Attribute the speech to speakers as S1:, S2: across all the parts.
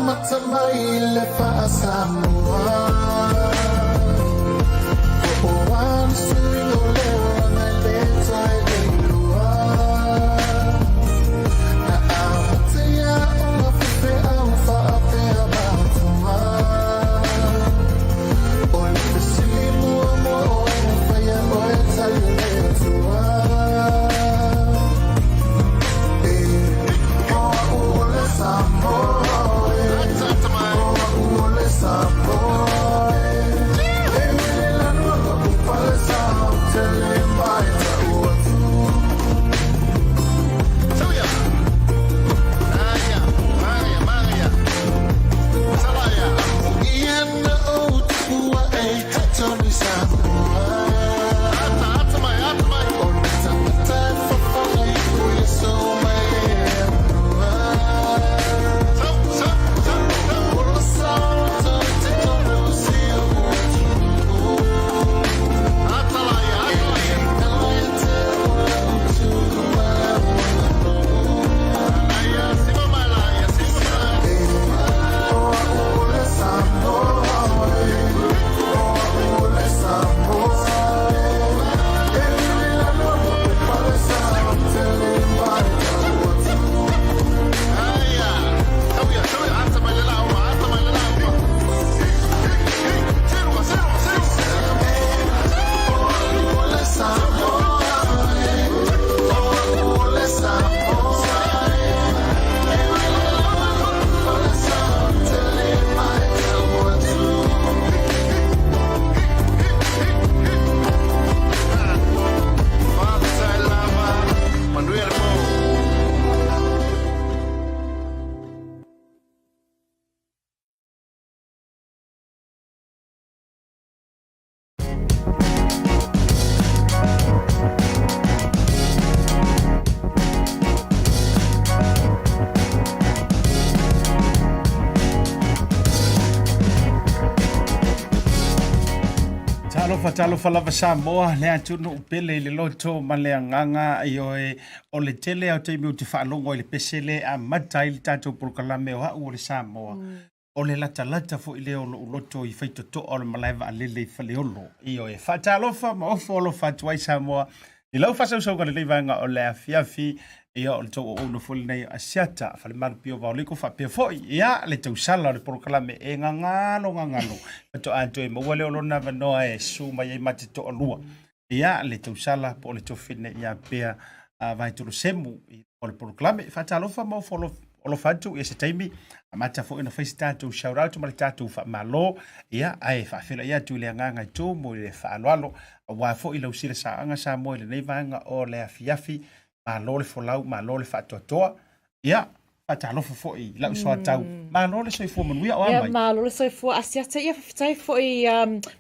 S1: Matamai fa Samoa Oan suyo leo na leta ilua Na amatea ona fupe au fa apea batuma Oli fesilimu amo oe faya oe tayo leo tua Oa uole Samoa
S2: Talo falava Samoa le atunu upele le loto ma le anganga ioe o le tele au te miu te whaalongo i le pesele a matai le tatou polokalame o hau o le Samoa. O le lata fo i le o loto i whaitoto o le malaiva a lele i whaleolo. Ioe whaatalofa ma ofo olo whatuai Samoa. I lau whasau le leivanga o le afiafi ia o le tau o ono foli nei Asiata Pio Vaoliko whapea foi. Ia le tau sala o le polokalame e ngangalo. Pato anto e maua leo lona vanoa e suma i mate to o lua. Ia le tau sala po le tofine ia pea Vaetolo Semu o le polokalame. Whaatalofa ma ofo olo whatu i se taimi. A mata fo ina whaisi tātou shaurautu ma le tātou whaamalo. Ia ai whaafela ia tu le anganga i tō mo i le whaaloalo. A wafo i lau sila sa anga sa mo i le neivanga o le afiafi. Malo le folau, malo le whaatoatoa. Ia, whaatalofa fo i lau soa tau. Malo le soifua manuia o amai.
S3: Ia, malo le soifua Asiata ia whawhitai fo i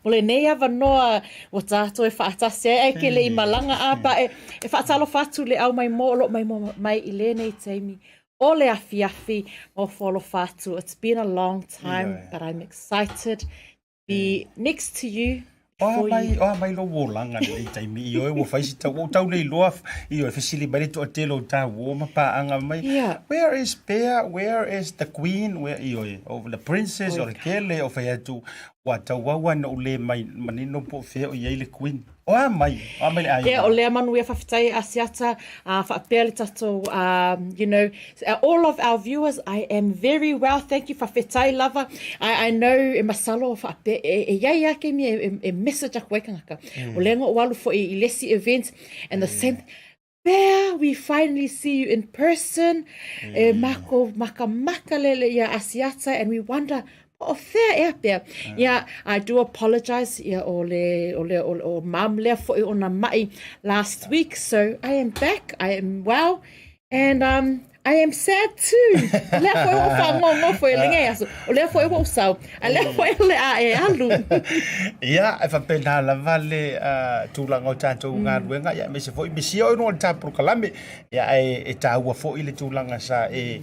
S3: mole nea wanoa o tātou e whaatase e ke le i malanga apa e whaatalofa atu le au mai mo, mai i le nei teimi. O le afiafi o wholo whatu. It's been a long time, but I'm excited to be next to you.
S2: O mai lo wolanga le taimi i oe wo faisi tau nei loa i oe fesili mai to telo ta wo ma pa anga mai. Where is Bear? Where is the Queen? Where i oe over the princess or kele of atu wa tau wa no le mai manino po fe o ye le Queen. O mai le ai.
S3: Yeah, o le manu e whawhitai Asiata whapea le tatou you know, all of our viewers, I am very well, thank you whawhitai lava. I know e masalo whapea e iai ake mi e message a koe kangaka. O lenga o walu fo i lesi event and the same Bear, we finally see you in person. Maka lele ia Asiata and we wonder oh, fair air. Yeah, I do apologize. Yeah, o mam le fo i ona mai last week. So I am back. I am well, and I am sad too. Le fo o fa ngo fo i lenga aso. O le fo o sau. A le fo le a e alu.
S2: Yeah, if I pena la vale tulang o tatou ngā ruenga ya me se fo i bisi o no ta prokalame ya e taua fo i le tulanga sa e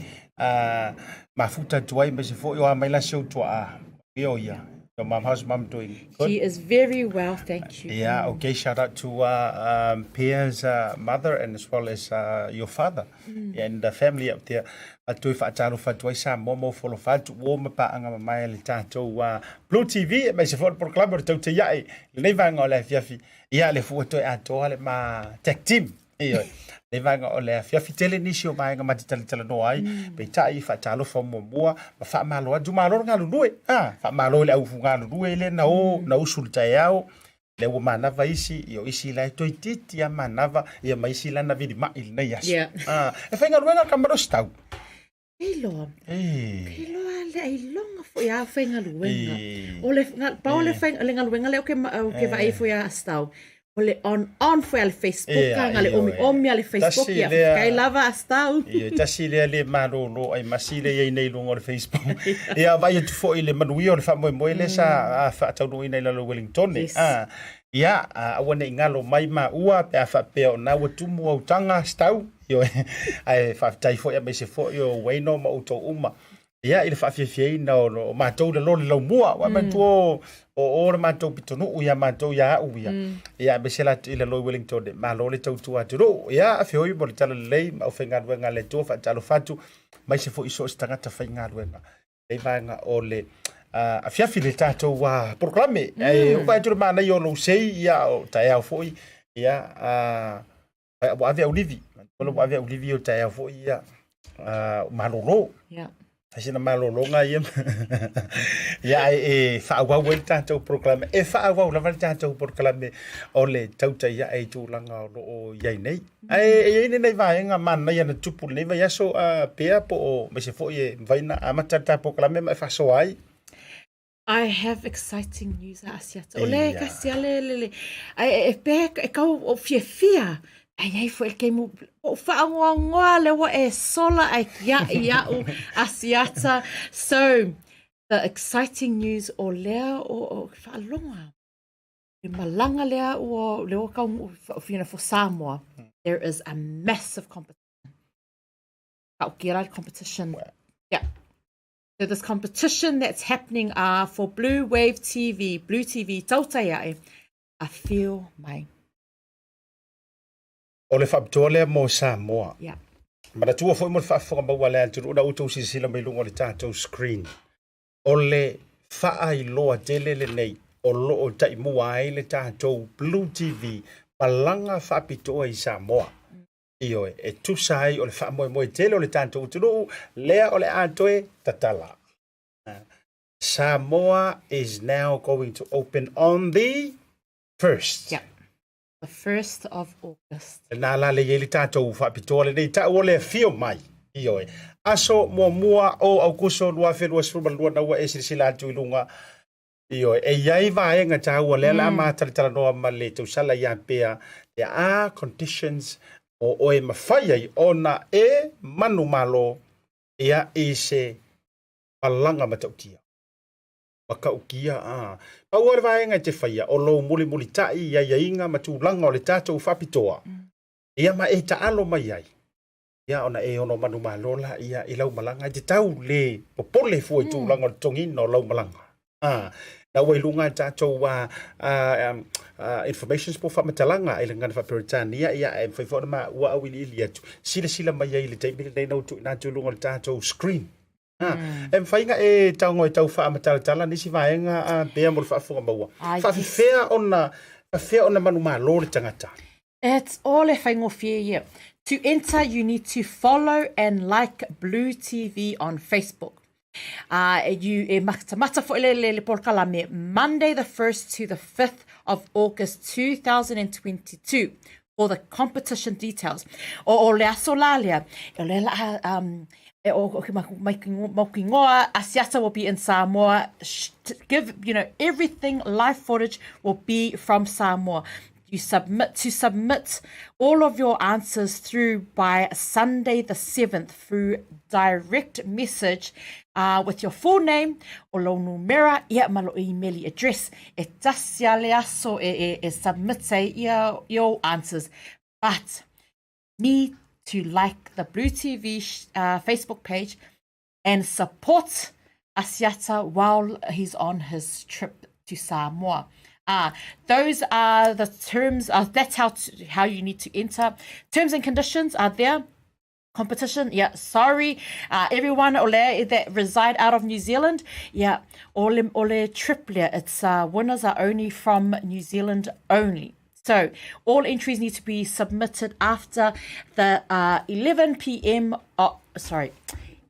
S2: mafuta tuai me se fo i o mai la show tua. Yo ya. Your mum, how's mum doing? Good?
S3: She is very well, thank you.
S2: Yeah, okay. Shout out to Pia's mother and as well as your father and the family up there. Atui whaatalo whatuai sa momo wholo whatu o mapaanga mamai le tātou BluTV mai se wholo proklama tau te iai le nei vanga o le fiafi ia le fuatoi atoa le ma tech team iyo le vanga o le fiafi tele nisi o mai nga matitalitala no ai pe tai whaatalo whamomua ma whaamalo atu malo ngalu nue whaamalo le au fungalu nue le na usulta e au le ua manava isi i o isi lai toi titi a manava ia ma isi lana vidi mai le nei aso e whaingaluenga kamaro stau
S3: Ilo. Ilo le ai longa fo ya whainga luenga. O le pa le whainga le ngaluenga le o ke vai fo ya astau. O le on fo le Facebook nga le omi le Facebook ya. Kai lava astau.
S2: Tasi le marolo ai masile ye nei longa le Facebook. Ia vai tu fo ile manui o le fa mo le sa fa tau no ina le Wellington. Ia awana ingalo mai ma ua pe fa pe o na tumu o tanga stau. Yo ai fa tai fo ya me se fo yo waino ma uto uma ya ile fa fie no ma to le lo mua wa ma to o ma to pitonu ya ma to ya u ya be se la ile lo Wellington de ma lo le to tu atu ya fe oi bo tala le ma ofenga wenga le to fa talo fatu mai se fo iso stanga ta fainga wenga e vanga o le a fiafi le tato wa proclame e vai tu ma na yo lo sei ya o ta ya fo ya wa ave Olivi Kalau ave Olivia taya fo ia malolo.
S3: Yeah.
S2: Asina malolo nga ia. Ya fa wa welta to proclame. Fa wa la welta to proclame ole Tautai ya tu langa o ia nei. Ai nei vai nga man na ia na tupu nei vai so pea po me se fo ia vai na amata ta proclame ma fa so ai.
S3: I have exciting news Asiata. Ole ka siale. Ai pe ka o fia. Ai foi que mo whaangoa le wa e sola ai ia o Asiata. So, the exciting news o lea o whaalonga. I malanga lea o leo kau for Samoa. There is a massive competition. Competition. Yeah. So this competition that's happening for Bluwave TV, BluTV, Tautai, I feel my
S2: O le whaapitoa mo Samoa.
S3: Yeah.
S2: Mara tua foi mo whaafwhanga le atu una utou sisila mai lungo le tātou screen. O le whaai loa tele le nei. O loo tai mua ai le tātou BluTV. Malanga whaapitoa I Samoa. Io e tusai o le whaamoe tele o le tātou tunu. Lea o le atoe tatala. Samoa is now going to open on the 1st.
S3: Yeah. The 1st of August.
S2: Na la le yeli tātou whaapitoa le nei ta o le fio mai. Io e. Aso mua o aukuso lua whenua sruma lua na ua e sirisila atu ilunga. Io e. E iai vaenga ta ua le la mātaritara noa ma le tau sala ia pea. There are conditions o e mawhaiai o na e manu malo ia e se palanga matautia. Makaukia Paua vaenga te whaia o lo muli tai ia inga matulanga o le tātou whapitoa. Ia ma e taalo mai ai. Ia ona e ono manu malola ia I lau malanga te tau le popole fua I tūlanga o tongina o lau malanga. Na ua ilunga tātou information po whamatalanga I le ngana whaperitania ia e whaifona ma ua awili ili atu. Sila mai ai le teimile nei nau tu nā tūlunga o tātou screen. Whainga e taongo e tau wha amatalala nisi vaenga bea mo le whaafunga maua. Whawhifea ona manu mā le tangata.
S3: It's all e whaingo fia ia. To enter, you need to follow and like BluTV on Facebook. You mata fo le polkalame Monday the 1st to the 5th of August 2022 for the competition details. O le aso lalia. O le Asiata will be in Samoa. Give, everything, live footage will be from Samoa. You submit all of your answers through by Sunday the 7th through direct message with your full name o lo numera ia malo email address. E tasia le aso e submit your answers. But need to like the BluTV Facebook page and support Asiata while he's on his trip to Samoa. Those are the terms. That's how you need to enter. Terms and conditions are there. Competition, yeah, sorry. Everyone ole that reside out of New Zealand, yeah, ole triplet. It's winners are only from New Zealand only. So all entries need to be submitted after the 11 p.m.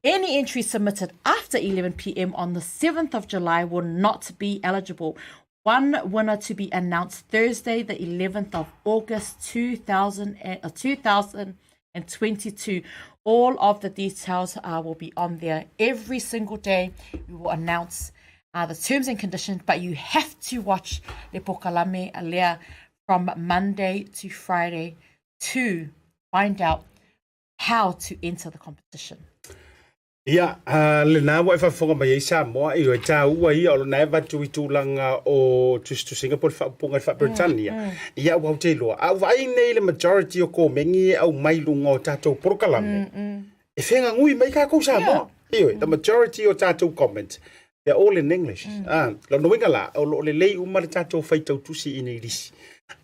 S3: Any entry submitted after 11 p.m. on the 7th of July will not be eligible. One winner to be announced Thursday, the 11th of August, 2022. All of the details will be on there. Every single day we will announce the terms and conditions, but you have to watch Le Pokalame Alea from Monday to Friday to find out how to enter the competition.
S2: Ia, le nā wa e whawhonga mai e Samoa i o tā ua ia o nā e watu i tūlanga o tu Singapore whapunga wha Britannia. Ia wau te loa. Au vai nei le majority o ko mengi au mailunga o tātou porokalame. E whenga ngui mai kā kou Samoa. Ioi, the majority o tātou comments, they're all in English. Lau noinga la, o le lei uma le tātou whaitau tusi i nei risi.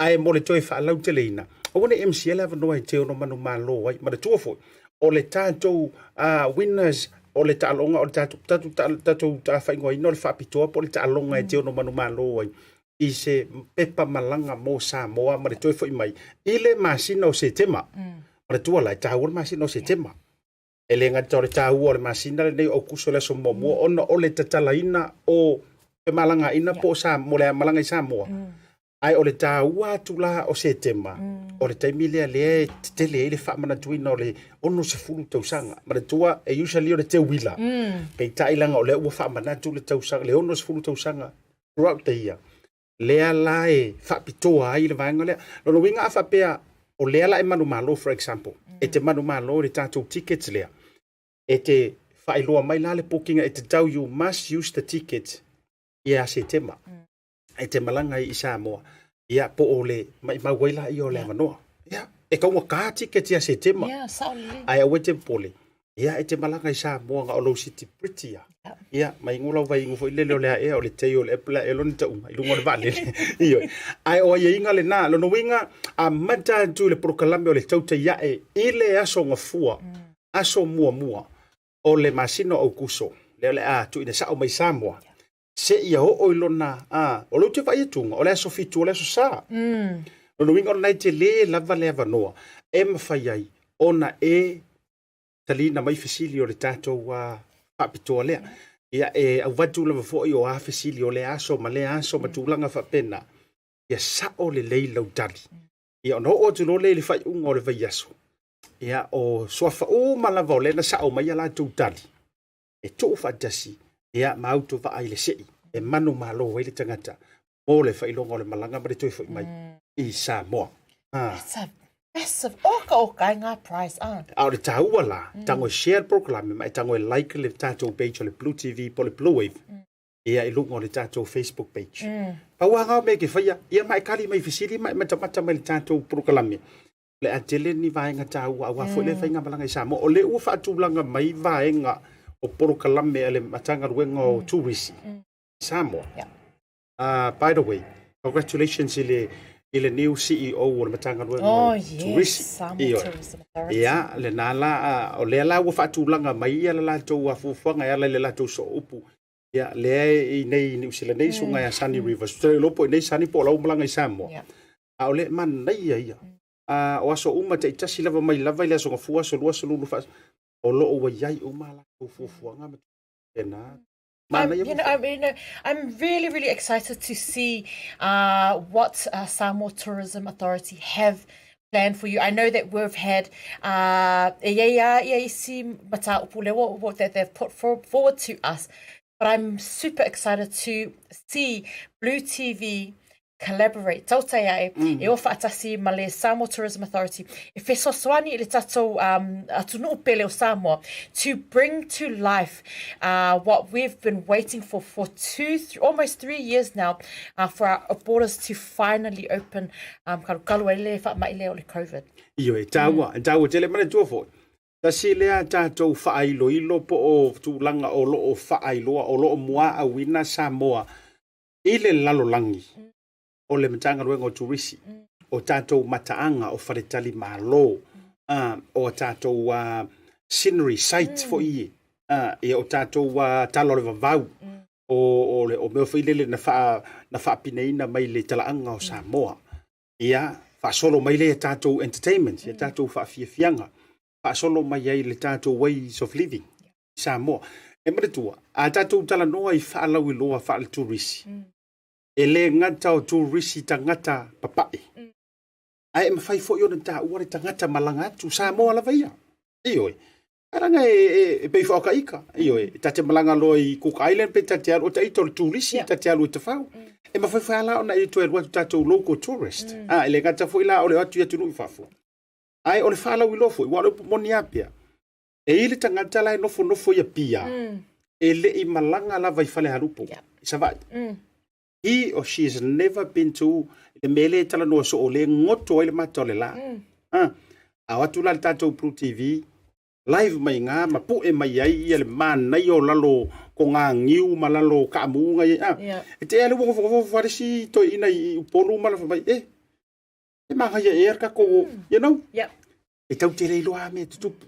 S2: Ai mo le toi whaalau te leina. O wane MCL ava noa i te ono manu malo ai, ma le tuafo. O le tātou winners o le tālonga o le tātou whaingoa ino le whapitoa po le tālonga e te ono manu malo ai i se pepa malanga mo Samoa ma le toi fo i mai i le masina o se tema ma le tua lai tāua le masina o se tema e le ngata o le tāua o le masina le nei o kuso le so momo ona o le tatalaina o pe malanga ina po mo le malanga i Samoa ai o le tāua tula o se tema o le taimi lea le tele le whamana tuina o le ono se fulu tausanga ma le tua e usually o le te wila pei tailanga o le ua whamana tu le tausanga le ono se fulu tausanga throughout the year lea la e whapitoa ai le vaenga lea lono winga a whapea o lea la e manu malo for example e te manu malo le tātou tickets lea e te whailoa mai la le bookinga e te tau you must use the ticket i a se tema e te malanga i Samoa ia po ole mai waila i ole manoa ia e kaunga ka ticket ia se tema ai a wete pole ia e te malanga i Samoa nga Olo City pretty ia mai ngula vai ngufo ile le ole e ole te ole epla e lon te uma i lungo le vale io ai o ia inga le na lo no winga a mata tu le prokalame ole tauta ia e ile aso ngafua aso mua ole masino au kuso le ole a tu ina sa o mai Samoa se ia o ilona o lo te vai tunga o le so fitu o le so sa no winga ona te le lava le vanoa e mafai ai ona e talina mai fesili o le tato wa papito le ia e au vatu le fo i o a fesili o le aso ma le aso matulanga fa pena ia sa o le lei lau tali ia no o tu le le fai unga o le vai aso ia o soafa o malava o le na sa o mai ala tu tali e to fa tasi ia mauto va ai le sei e manu malo i le tangata o le whailonga o le malanga ma le toi fo mai i Samoa.
S3: It's a massive oka ngā prize
S2: Au le tāua la tango share proclame mai tango like le tātou page o le BluTV po le Bluwave ia i lunga o le tātou Facebook page pauanga me ke whaia ia mai kali mai fisili mai matamata mai le tātou proclame le atele ni vaenga tāua au afo le whainga malanga i Samoa o le ua whaatulanga mai vaenga o porokalame ale matanga ruenga o tourist Samoa. By the way, congratulations ile new CEO o matanga ruenga o tourist.
S3: Samoa Tourism Authority.
S2: Ia, le nala o le la ua fatulanga mai ala la to afuanga ala le la to so upu. Ia, le i nei New Zealand nei sunga ya Sunny River. Stre lopo nei Sunny po la umlanga i Samoa. A ole man nei ia. O aso uma te tasi lava mai lava ile so ngafua so lua so lulu fa o lo o yai o mala o fufuanga ena
S3: I'm really excited to see what Samoa Tourism Authority have planned for you. I know that we've had what that they've put forward to us, but I'm super excited to see BluTV collaborate. Tautai e ofa atasi ma le Samoa Tourism Authority e fesosoani le tatou atunu upele o Samoa to bring to life what we've been waiting for almost 3 years now for our borders to finally open kalukalu ele fa mai le o le COVID.
S2: Iyo e tawa tele mana tuafo. Tasi lea tātou whaailoilo po o tūlanga o loo whaailoa o loo mua a wina Samoa. I le lalolangi o le matanga ruenga o turisi. O tātou mataanga o wharetali malo. O tātou scenery site fo i. E o tātou talo le vavau. O meo whailele na whaapineina mai le talaanga o Samoa. Ia, whaasolo mai le tātou entertainment. Ia tātou whaafiafianga. Solo mai ai le tātou ways of living. Samoa. E maritua, a tātou tala noa I whaalau I loa whaale turisi. E le ngata o turisi tangata papai. Ai e mawhai fo iona tā uare tangata malanga atu Samoa la vaia. Ioi. Aranga e pei whaoka ika. Ioi. Tate malanga loa I Cook Island pe tate alu o ta ito le turisi tate alu I te whau. E mawhai whaala ona I to e watu tātou local tourist. E le ngata fo ila o le watu ia tunu I whafu. Ai o le whaala wilofo, I wale moni apia. E ile tangata lai nofo ia pia. E le I malanga la vai whale harupo. Savai. He or she has never been to the mele tala no so o le ngoto ile matole la. A watu la tātou BluTV, live mai ngā, ma pu e mai ai, ia le mana I o lalo ko ngā ngiu, ma lalo ka amunga ia. E te ale wongo farisi to ina I upolu ma la whamai, e mahaya e erka ko, you know? E tau te reiloa me tutupu.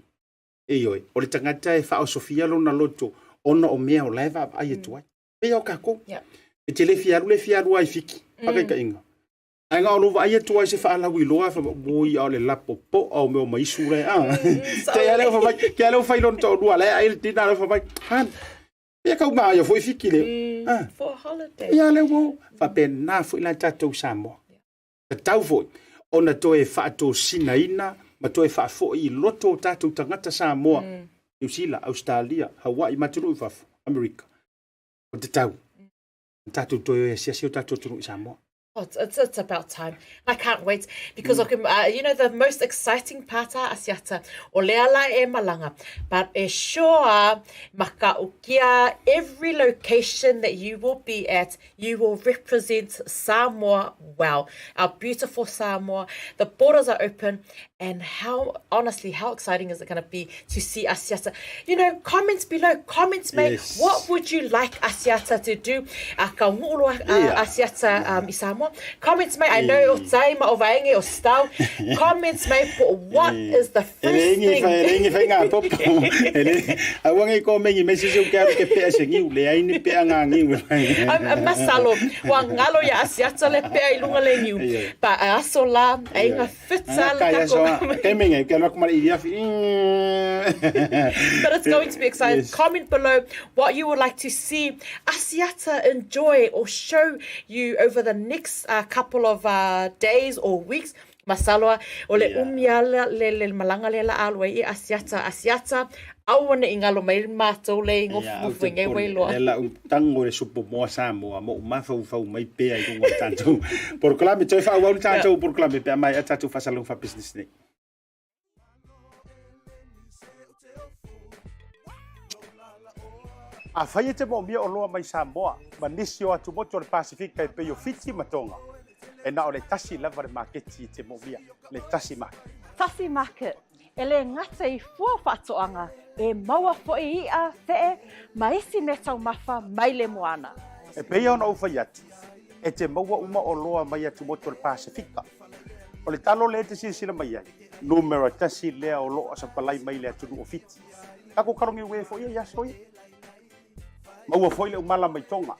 S2: E oi, o le tangata e whao Sofia lo na loto, ona o mea o laiva ai e tuai. E au kako. E te le fiaru ai fiki, pakai ka inga. Ai ngā oluwa ai e tuai se whaalau I loa, mui au le lapo po au meo maisure. Te aleo whamai, ke aleo whailon tau rua, le ai le tina aleo whamai, han, e kau maa ia fwoi fiki leo.
S3: For a holiday.
S2: E aleo wo, whapena fwoi la tātou Samoa. Ta tau fwoi. Ona toe whaato sinaina, ma toe whaafo I loto o tātou tangata Samoa, New Zealand, Australia, Hawaii, maturu I whafu, Amerika. O te tau. Tātou toe e siasi o tātou tunu I Samoa.
S3: Oh, it's about time. I can't wait because you know the most exciting part Asiata o leala e malanga, but e sure maka ukia every location that you will be at, you will represent Samoa well. Our beautiful Samoa. The borders are open, and how exciting is it going to be to see Asiata? You know, comments below. Comments, mate.
S2: Yes.
S3: What would you like Asiata to do? Ka mulo Asiata I Samoa. Comments, mate. I know o tai ma o vaenge o stau. Comments, mate. What is the first thing?
S2: Ele ngā popo. Ele awangi ko mengi message o karo ke pea se ngiu le ai ni pea ngā ngiu.
S3: Masalo wa ngalo ya Asiata le pea I lunga le ngiu. Pa aso la ai ngā fita le kako.
S2: But
S3: it's going to be exciting. Yes. Comment below what you would like to see Asiata enjoy or show you over the next couple of days or weeks. Masaloa o le umiala le malanga le la alwe I Asiata awana ingalo mai mato le ngofu nge welo.
S2: Ela tango le supo mo Samoa mo mafau mai pea I ko tanto. Por clame toi fa wa tanto por clame pe mai atatu fa salong fa business ne. A whai te mo mia o loa mai Samoa, ma nisi o atu moto le Pasefika e peo fiti matonga. E na o le Tasi lava le marketi te mo mia, le Tasi Market.
S4: Tasi Market, e le ngata I fua whatoanga, e maua fo I a fee, ma isi me tau mafa mai le moana.
S2: E pea ona uwhai atu, e te maua uma o loa mai atu moto le Pasefika. O le talo le te sila mai ai, numero Tasi lea o loa sa palai mai le atu o fiti. Kako karongi ue fo ia yasoi. Maua foi le umala mai tonga.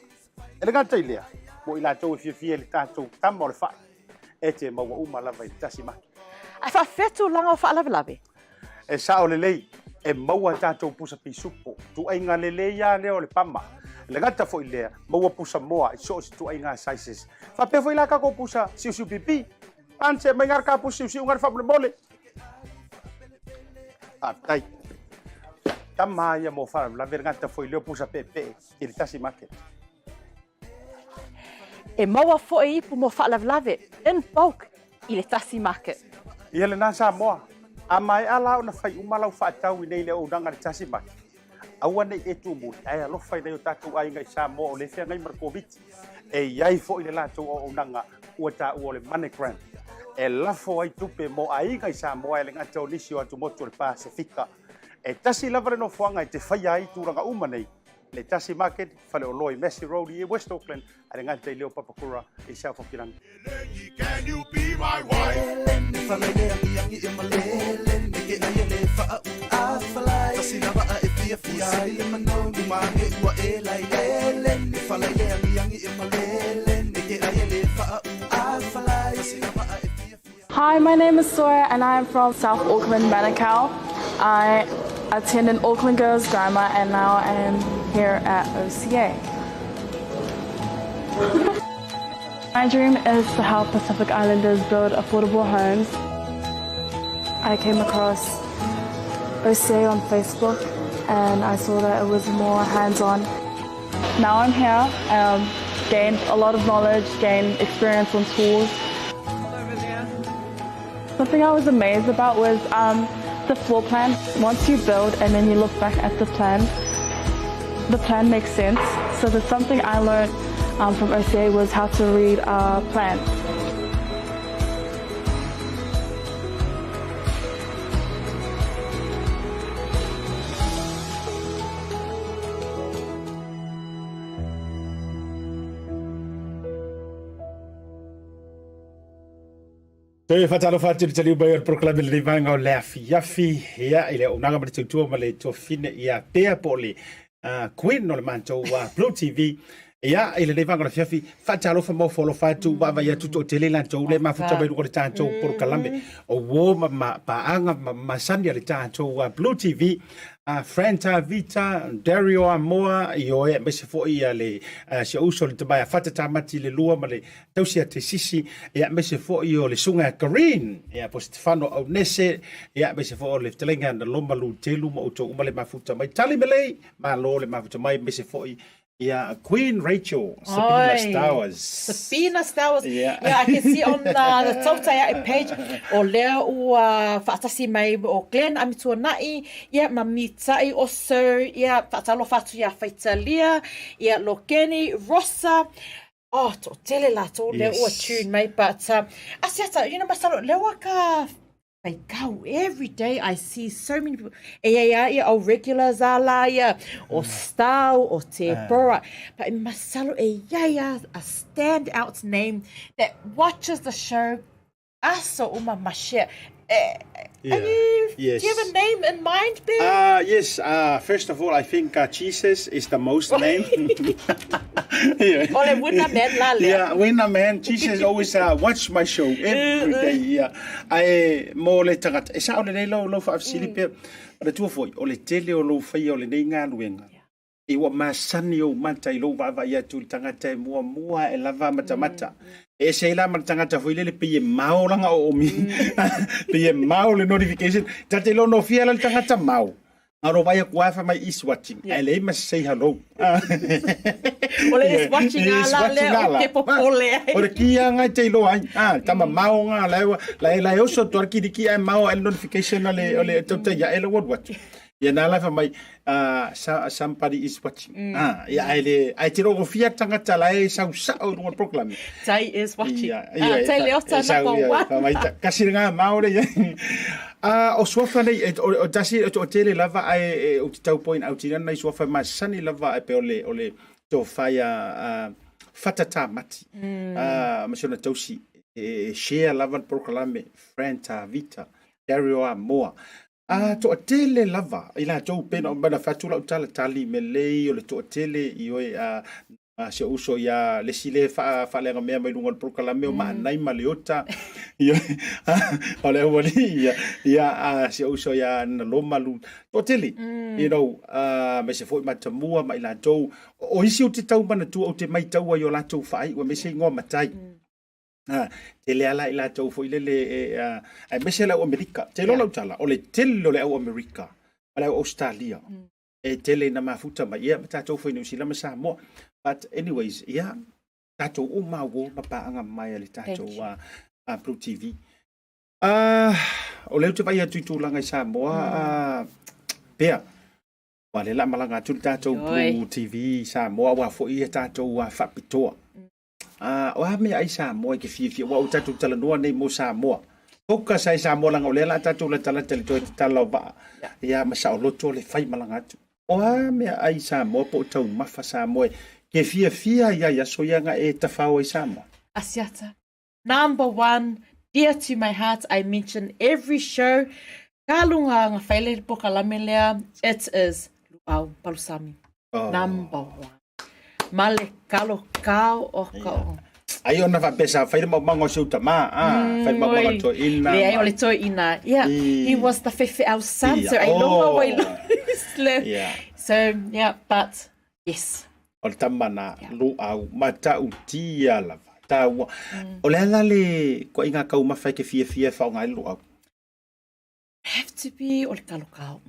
S2: E le gata ilea, mo I lātou e fia le tātou tama o le whai. E te maua umala vai Tasi Market.
S4: Ai whawhetu langa o whaalawe.
S2: E sa o le lei, e maua tātou pusa pisupo. Tu ai ngā le lei ia leo le pama. Le gata foi lea, maua pusa moa, I so si tu ai ngā sizes. Whapea foi la kako pusa siu pipi. Anse mai ngar ka pusa siu ngar whapule mole. Tai. Tama ia mo fara la vergata foi leo pusa pepe I Tasi Market.
S4: E maua fo I pu mo whaalawe in bulk I le Tasi Market.
S2: Ia le nā Samoa, a mai ala o na whai umalau whaatau I nei le o ranga le Tasi Market. Aua nei e tu muli, ai alofa I nei o tātou ai ngai Samoa o le whea ngai Markoviti. E iai fo I le lātou o ranga ua tā ua le MoneyGram. E lafo ai tupe mo ai ngai Samoa e le ngata o nisi o atu moto le Pasefika. E tasi lava le no fuanga I te whaia ai tūranga uma nei. Le Tasi Market, whale o loi Messi Road I West Auckland, a renga te leo papakura I South Auckland.
S1: Can you be my wife?
S5: Hi, my name is Sora and I am from South Auckland, Manukau. I attended Auckland Girls Grammar and now I am here at OCA. My dream is to help Pacific Islanders build affordable homes. I came across OCA on Facebook and I saw that it was more hands-on. Now I'm here, gained a lot of knowledge, gained experience on schools. Something I was amazed about was the floor plan. Once you build and then you look back at the plan makes sense. So that's something I learned from OCA was how to read plans.
S2: Te whatalo whātiri tali ubai ar proklame le vanga o le afi ia I le unanga mara tautua ma le tofine ia pea po le Queen no le mantou wa BluTV ia I le vanga o le fiafi whatalo wha mau wholo whātu wawa ia tuto o te le lantou le mafuta mai ruko le tātou proklame o wō ma paanga ma sani le tātou wa BluTV Franta Vita, Dario Amoa, io e mese foi le se uso le tabai fatata mati le lua ma le tausia te sisi e mese foi o le sunga Green e po Stefano o nese e mese foi le telenga na lomba lu telu ma uto umale mafuta mai tali mele ma lo le mafuta mai mese foi Queen Rachel, Sabina Stowers.
S3: Sabina Stowers. Yeah, I can see on the Tautai page o lea ua whaatasi mai o Glenn Amitua Nai, Mamitai also, whaatalo whatu Whaitalia, Lokeni, Rossa. Oh, to tele la to lea ua tune mai, but Asiata, masalo, lea waka go every day. I see so many people. O regulars ala or Star or Te Bora. But in Masalo a standout name that watches the show. Aso uma mashe. Do you have a name in mind, Ben?
S2: Yes. First of all, I think Jesus is the most name.
S3: Ole winna man la le.
S2: Yeah, winna man. Jesus always watch my show every day. Yeah, I mo le tagat. E sa ole nei lo fa Filipe. Le tu foi ole tele o lo fai ole nei nga luenga. I wa masani o manta I lo va ia tu tangata e mua e lava mata. E se la tangata foi le pe mau langa o mi. Pe mau le notification. Tate lo no fia le tangata mau. Aro vai ku afa mai is watching. Ele mas say hello.
S3: Ole is watching ala le o ke popole.
S2: Ore kia nga te lo ai. Tama mau nga la o so torki diki ai mau el notification ole tota ya ele what watch. Ya na la fa mai somebody is watching. I te rogo fia tangata la e sa o no proclam.
S3: Tai is watching. Tai le ota na ko
S2: mai kasi nga mau le. O sofa nei o tasi o tele lava ai o tau point out ina nei sofa ma sani lava pe ole to faya fatata mati. Ma sona tausi share lava proclame Franta Vita Dario Amoa. To tele lava ila to pena bana fatula utala tali melei o le to tele io se uso ya le sile fa le me mai lungo proclame o ma nai maleota io ole wali ya se uso ya na loma lu to tele me se foi matamua mai la to o isi o te tau bana tu o te mai tau yo la to fai o me se ngo matai tele ala ila tau foi le ai me se la America te lo la utala o le tele le o America ala Australia e tele na mafuta mai ia mata tau foi no sila ma Samoa. But anyways, tato umawo mapaanga mai le tato BluTV. O leo te vai atu tūlanga I Samoa pea. Wale la malanga tu tato BluTV Samoa wa fo I tato whapitoa. O ha mea I Samoa ke fia wa o tato talanua nei mo Samoa. Poka sai Samoa langa o le la tatu le tala tele toi tala va. Ia ma sa o loto le fai malanga atu. O me ai Samoa po tau mafa Samoa. Ke fia ia so yanga e tafao ai Samoa.
S3: Asiata, number one, dear to my heart, I mention every show. Kalunga nga whaile poka lamelea, it is Luau Palusami. Number one. Male kalo kao o kao.
S2: Ai ona va pesa whaile mo mango siuta ma. Whaile mo mango to ina.
S3: Le ai ole to ina. Yeah, he was the fefe our son, so I know why So, yeah, but yes.
S2: O le tamana Luau mata utia lava. Taua. O le ala le ko inga kau mawhai ke fia whaonga i Luau.
S3: Have to be ole kalokao.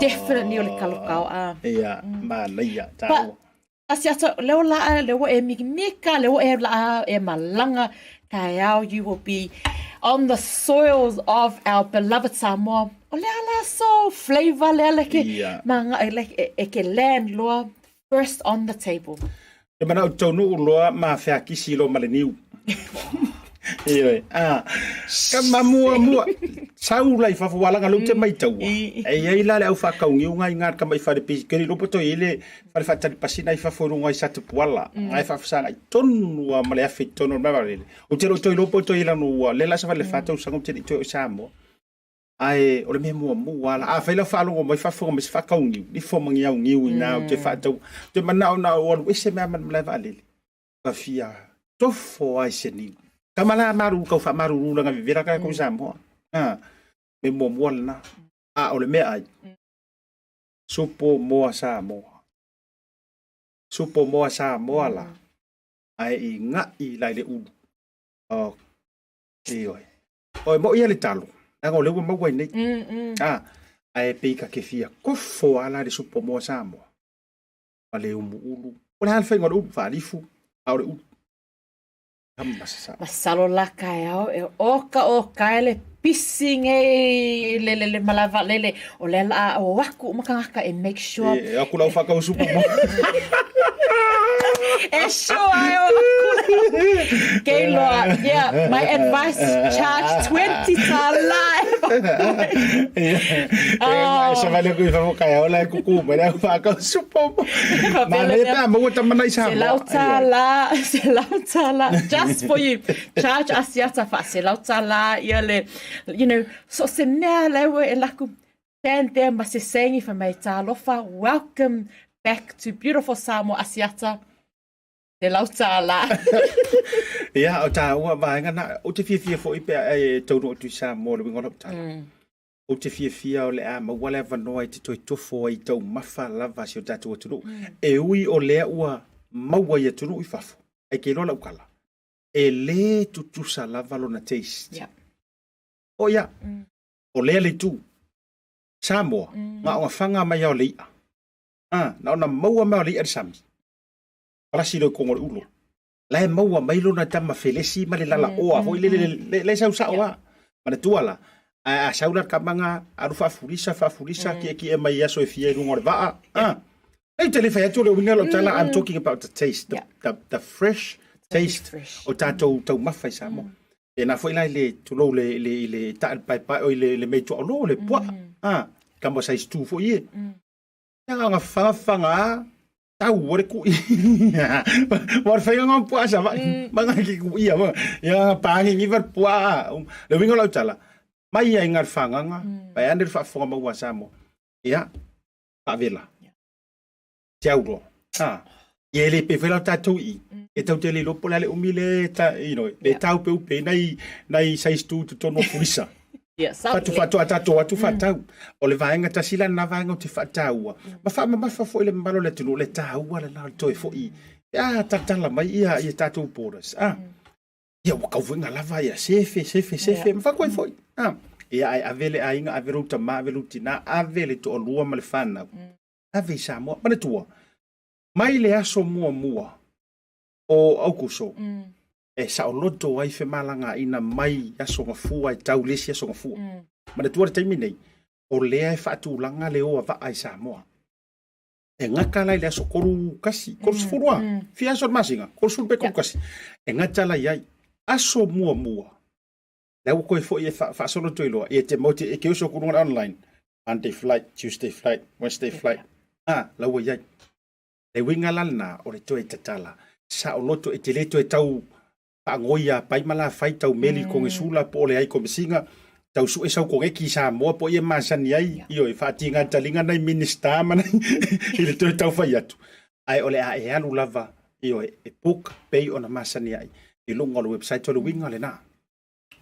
S3: Definitely ole kalokao.
S2: Yeah, mana ia.
S3: But Asiata, leo laa, leo e mika, leo e laa e malanga, kai au, you will be on the soils of our beloved Samoa. O lea la so flavor lea leke, manga e ke land loa, first on the table.
S2: E mana o taunu loa ma whea kisi lo maleniu. Ioi, ka mamua, saula I whawalanga lo te mai taua. E ai la le au whakaungi unga I ngā ka mai whare pisi. Keri lopo to ile whare whatari pasina I whawhorunga I satu puala. Ngai whawhasanga I tonu a male awhi tonu mawarele. O te ro toi lopo to ila no lela sa wale whatau sangam te to Samoa. Ai, o le me mua la. A whaila whalongo mai whawhonga mai whakaungi. Ni whomangi au ngiu I nā o te whatau. Te manao na o anu ese mea man malai waalele. Whawhia, tofo ai se niu. Kamala maru kau fa maru langa vivera ka ko Samoa. Me mo na. Ole me ai. Supo mo Samoa. Supo mo Samoa la. Ai nga I lai le u. Oi. Oi mo ia le talo. Ngo le mo wai nei. Ai pe ka ke fia. Ko fo ala de supo mo Samoa. Ale umu ulu. Ole hal fa ngol u fa lifu. Aure u.
S3: Masalo la kai au e oka ele pissing e le malava lele o le la o waku makanga e make sure
S2: e aku lau whakau supu mo
S3: e sure ai o kei loa yeah my advice charge 20 tala
S2: sa vale ko I kai au la kuku me le whakau supu mo ma le ta mo ta mana I Samoa
S3: se lautala just for you charge Asiata fa se lautala ia le you know so se mea lewe e laku stand there ma se sengi for me talofa welcome back to beautiful Samoa Asiata se lautala
S2: ia o ta ua vaenga na o te fia fo I pe e tauno tu Samoa le ngona ta o te fia o le a ma wale vanoa I te toi tofo I tau mafa lava si o tatu o tunu e ui o lea ua maua I tunu I fafo ai ke lola ukala e le tutusa lava lona taste o ia o lea le tu Samoa ma o fanga mai o leia na ona maua mai o leia de sami rasi lo kongo ulo la maua mai lona tama felesi ma le lala oa foi le sa wa ma tuala a saula kamanga aru fafurisa ki e mai aso e fie ngor va ei te le fa tu le winelo tala I'm talking about the taste the fresh taste o tato tau mafai Samoa e na foi lai le tulo le ta pai o le me to lo le po kamo sai stu fo ye nga fanga tau ore ku war fa nga po sa mga ki ku ia ya pangi ni ver po le wingo la tala mai ia ngar fanga nga pa ander fa fo ma wa Samoa ya pa vela tiauro ele pe fela tatu I e tau te le lopo le umile ta le tau pe upe nai sai stu to no fulisa fatu atu fatau o le vaenga tasila na vaenga o te fatau ma fa fo le mbalo le tulu le tau le na toi fo I ya tatala mai ia tatu poras ia o ka venga lava ia sefe ma fa ko foi ia ai avele ainga averuta ma avelutina avele to lua ma le fana ave Samoa ma le tua mai le aso mua o aukuso e sa o loto ai fe malanga ina mai aso ngafua I tau lesi aso ngafua ma le tua taimi nei o lea e fatu langa le o va ai Samoa e ngaka lai le aso koru kasi koru sfurua fi aso masinga koru sulpe koru kasi e ngata lai ai aso mua Leo koe fo e fa solo to ilo e te moti e ke uso kurunga online. Monday flight, Tuesday flight, Wednesday flight. La wo yai. Le winga lana o le toe tatala. Sa o loto e te leto e tau pangoia pai mala fai tau meli ko ngesula po le ai ko mesinga. Tau su e sau ko ki Samoa po e masani ai io e fatinga talinga nai minista mana i le toe tau fai atu. Ai ole a e alu lava io e book pay ona masani ai. I lunga le website o le winga le na.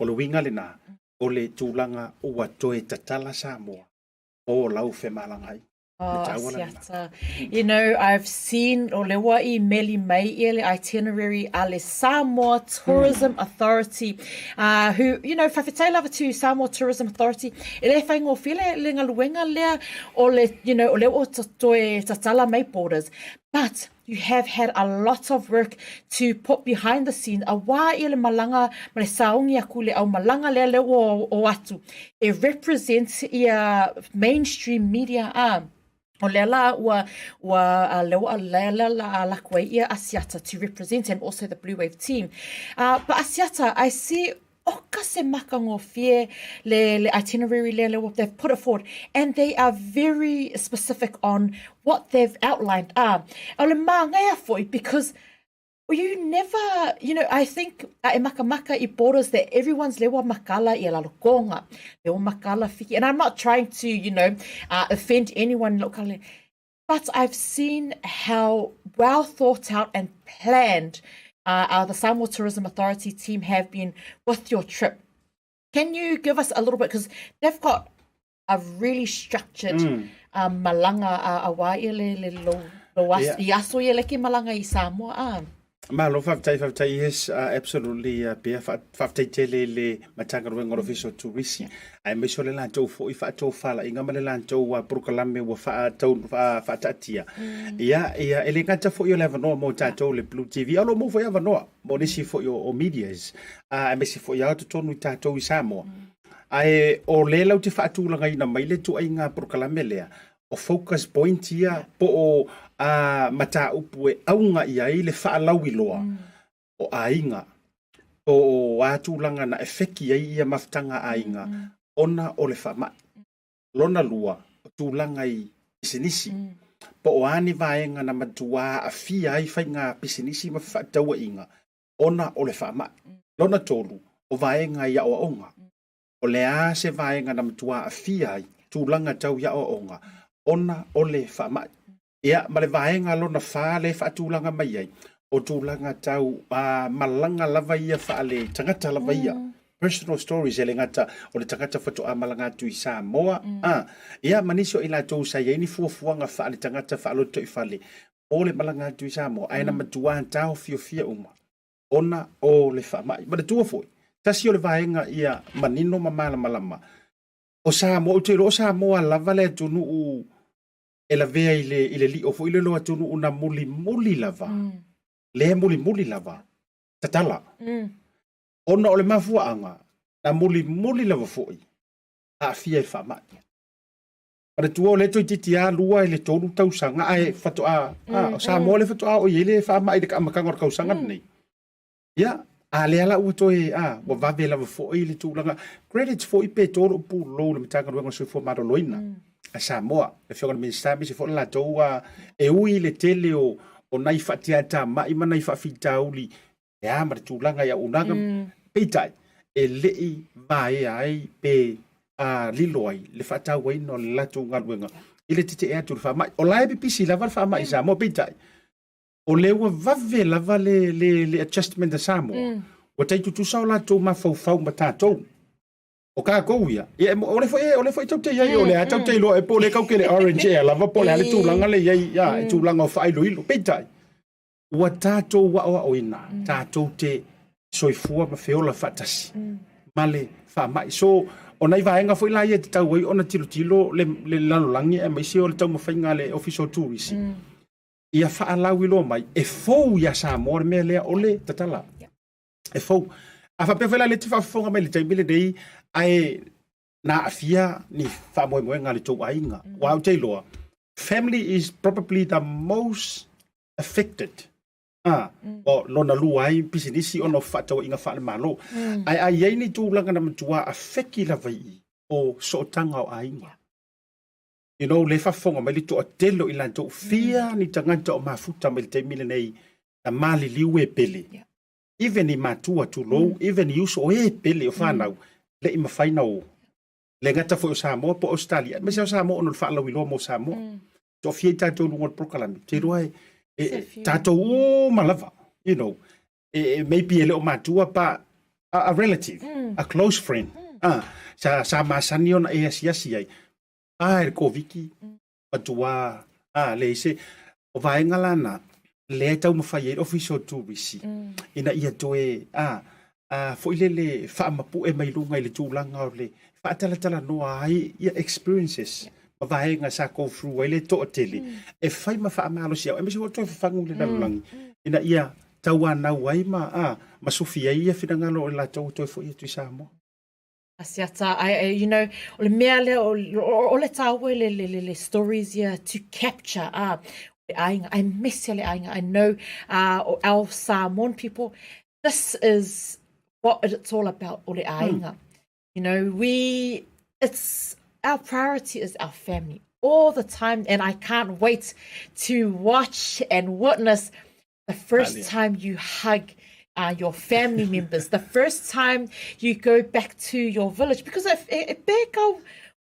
S2: O le winga le na. O le tūlanga ua toe tatala Samoa. O lau fe malangai.
S3: Oh, Asiata. You know, I've seen Olewa I Meli Mai ele itinerary ale Samoa Tourism Authority, who, you know, whawhetai lava to Samoa Tourism Authority, ele whaingo while lenga luenga lea, o le, you know, o le o toe tatala mai borders. But you have had a lot of work to put behind the scenes. A wā ele malanga, mare saungi aku le au malanga le o atu. It represents mainstream media arm. O lela ua lewa lela la kwe ia Asiata to represent and also the Bluwave team. But Asiata, I see oka se makango fie le itinerary le they've put it forward, and they are very specific on what they've outlined. Ole mangaya foi because you never, you know, I think e makamaka I borders that everyone's lewa makala I lalokonga, lewa makala fiki, and I'm not trying to, you know, offend anyone locally, but I've seen how well thought out and planned the Samoa Tourism Authority team have been with your trip. Can you give us a little bit, because they've got a really structured malanga a wā le lo yaso ye leki malanga I Samoa.
S2: Malo whaftai, yes, absolutely. Pia whaftai tele le matanga ruenga official tourist. Ai me sole lan tau fo I whaatou whala. Inga male lan tau Purukalame wa whaatatia. Ia ele ngata fo yo le vanoa mo tātou le BluTV. Alo mo fo ya vanoa. Mo nisi fo yo o medias. Ai me si fo ya to tonu tātou I Samoa. Ai o le lau te whaatulanga ina mai le tu ai ngā Purukalame lea. O focus point ia po o mata upu e aunga ia I le whaalau iloa o ainga o atulanga na efeki ia maftanga ainga ona o le whamai lona lua o tūlanga I pisinisi po o ani vaenga na matua a fia ai whainga pisinisi ma whaataua inga ona o le whamai lona tolu o vaenga ia o onga o le a se vaenga na matua a fia ai tūlanga tau ia o onga ona o le whamai. Ia, ma le vaenga lona wha le whaatūlanga mai ai. O tūlanga tau malanga lava ia wha le tangata lava ia. Personal stories ele ngata o le tangata whatoa malanga tu I Samoa. Ia, manisio ila tau sa ia ni fuafuanga wha le tangata wha aloto I whale. O le malanga tu I Samoa. Aina matua tau fio uma. Ona o le wha mai. Ma le tua foi. Tasi o le vaenga ia manino mamala malama. O Samoa, o te ro Samoa lava le tunu u ela vea I le li ofo I le loa tunu una muli lava. Le muli lava. Tatala. Ona o le mafuaanga na muli lava foi. A fia I whamai. Para tua o le toi titi a lua I le tonu tausanga ai whatoa. O Samoa le whatoa o I le whamai le kaamakanga o kausanga nei. Ia. A le ala ua toi wa vave lava foi le tūlanga. Credits foi pe toro pu lo le mitanga ruenga sui fo maroloina. A Samoa, le whionga minister mi se fo la tau e ui le tele o nai whatiata mai ma nai whawhitauli e ama le tūlanga ia unanga peitai e lei vae ai pe lilo ai le whatau ai no le latu ngaruenga i le tite ea tu le whamai o lai pipisi lava le whamai I Samoa peitai o leua vave lava le adjustment a Samoa o teitu tu sao la tau ma fau ma tātou o ka kou ia o le foi tau te iai o le a tau te ilo e po le kau ke le orange air lava po le ale tūlanga le iai e tūlanga o whailo ilo peitai ua tātou wa o ina tātou te soifua ma feola whatasi ma le whamai so o nei vaenga foi la ia te tau ai ona tilo le lalolangi e maisi o le tau mawhainga le official tourist ia whaalau ilo mai e fou ia Samoa le mea lea o le tatala e fou a whapewhela le te whafonga mai le taimile nei ai na afia ni whamoemoenga le tau ainga wow te loa family is probably the most affected O lona lua ai pisinisi ona whatau inga whale malo. Ai ei ni tūlanga na matua a wheki la vai o sootanga o ainga. You know, le whafonga mai li to a telo i lanto fia ni tanganta o mafuta mai te mile nei a mali liwe pele. Even i matua tu low, even i uso o e pele o whanau, le i mawhaina o. Le ngata fo o Samoa po Australia. Mese o Samoa ono whaala wilo mo Samoa. To fia i tātou lungo prokalami. Te roa tātou o malava. You know, maybe a little matua pa a relative, a close friend. Sa masani ona e asiasi ai. E ko viki patua le se o vaenga lana le tau mawhai e official tourist ina ia toe fo ile wha mapu e mai lunga i le tūlanga o le whaatalatala noa ai ia experiences ma vaenga sa go through ai le toa tele e whai ma wha amalo siau e mesi o toi whafangu le nalulangi ina ia tau anau ai ma sufi ai ia whingalo o la tau toi fo ia tui Samoa.
S3: Asiata, you know, ole mea le ole tawe le stories here to capture. I miss le ainga. I know our Samoan people. This is what it's all about. Ole ainga. You know, it's our priority is our family all the time, and I can't wait to watch and witness the first time you hug your family members, the first time you go back to your village, because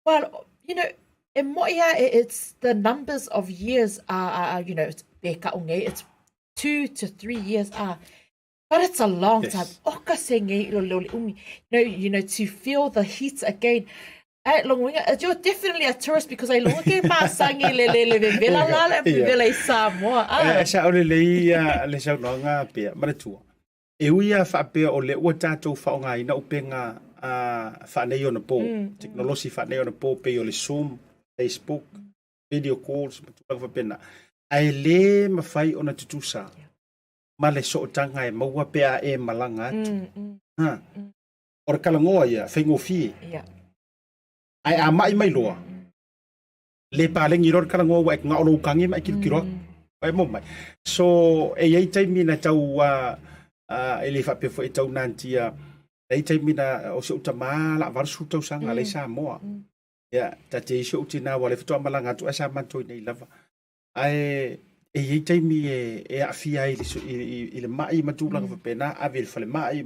S3: well, you know, in Moia, it's the numbers of years are you know, it's 2 to 3 years but it's a long time. You know, to feel the heat again. You're definitely a tourist because I look at my sangi le Samoa.
S2: Sa ole le sa longa pe manatua. E uia whapea o le ua tātou whaonga ina upenga whanei o na pō. Teknolosi whanei o na pō pe o le Zoom, Facebook, video calls, matulanga whapena. Ai le mawhai o na tutusa. Ma le sootanga e maua pea e malanga atu. O re kalangoa ia, whaingo fie. Ai a mai mai loa. Le pālengi ror kalangoa wa e ngā ono ukangi mai kirukiroa. Ai mo mai. So e iei taimi na tau ele fa pe fo e tau nantia ei taimina o se utama la varsu tau sanga le Samoa ya tate se utina wale fito malanga tu asa manto nei lava ai ei taimi e afia ile mai matulanga fa pena avel fale mai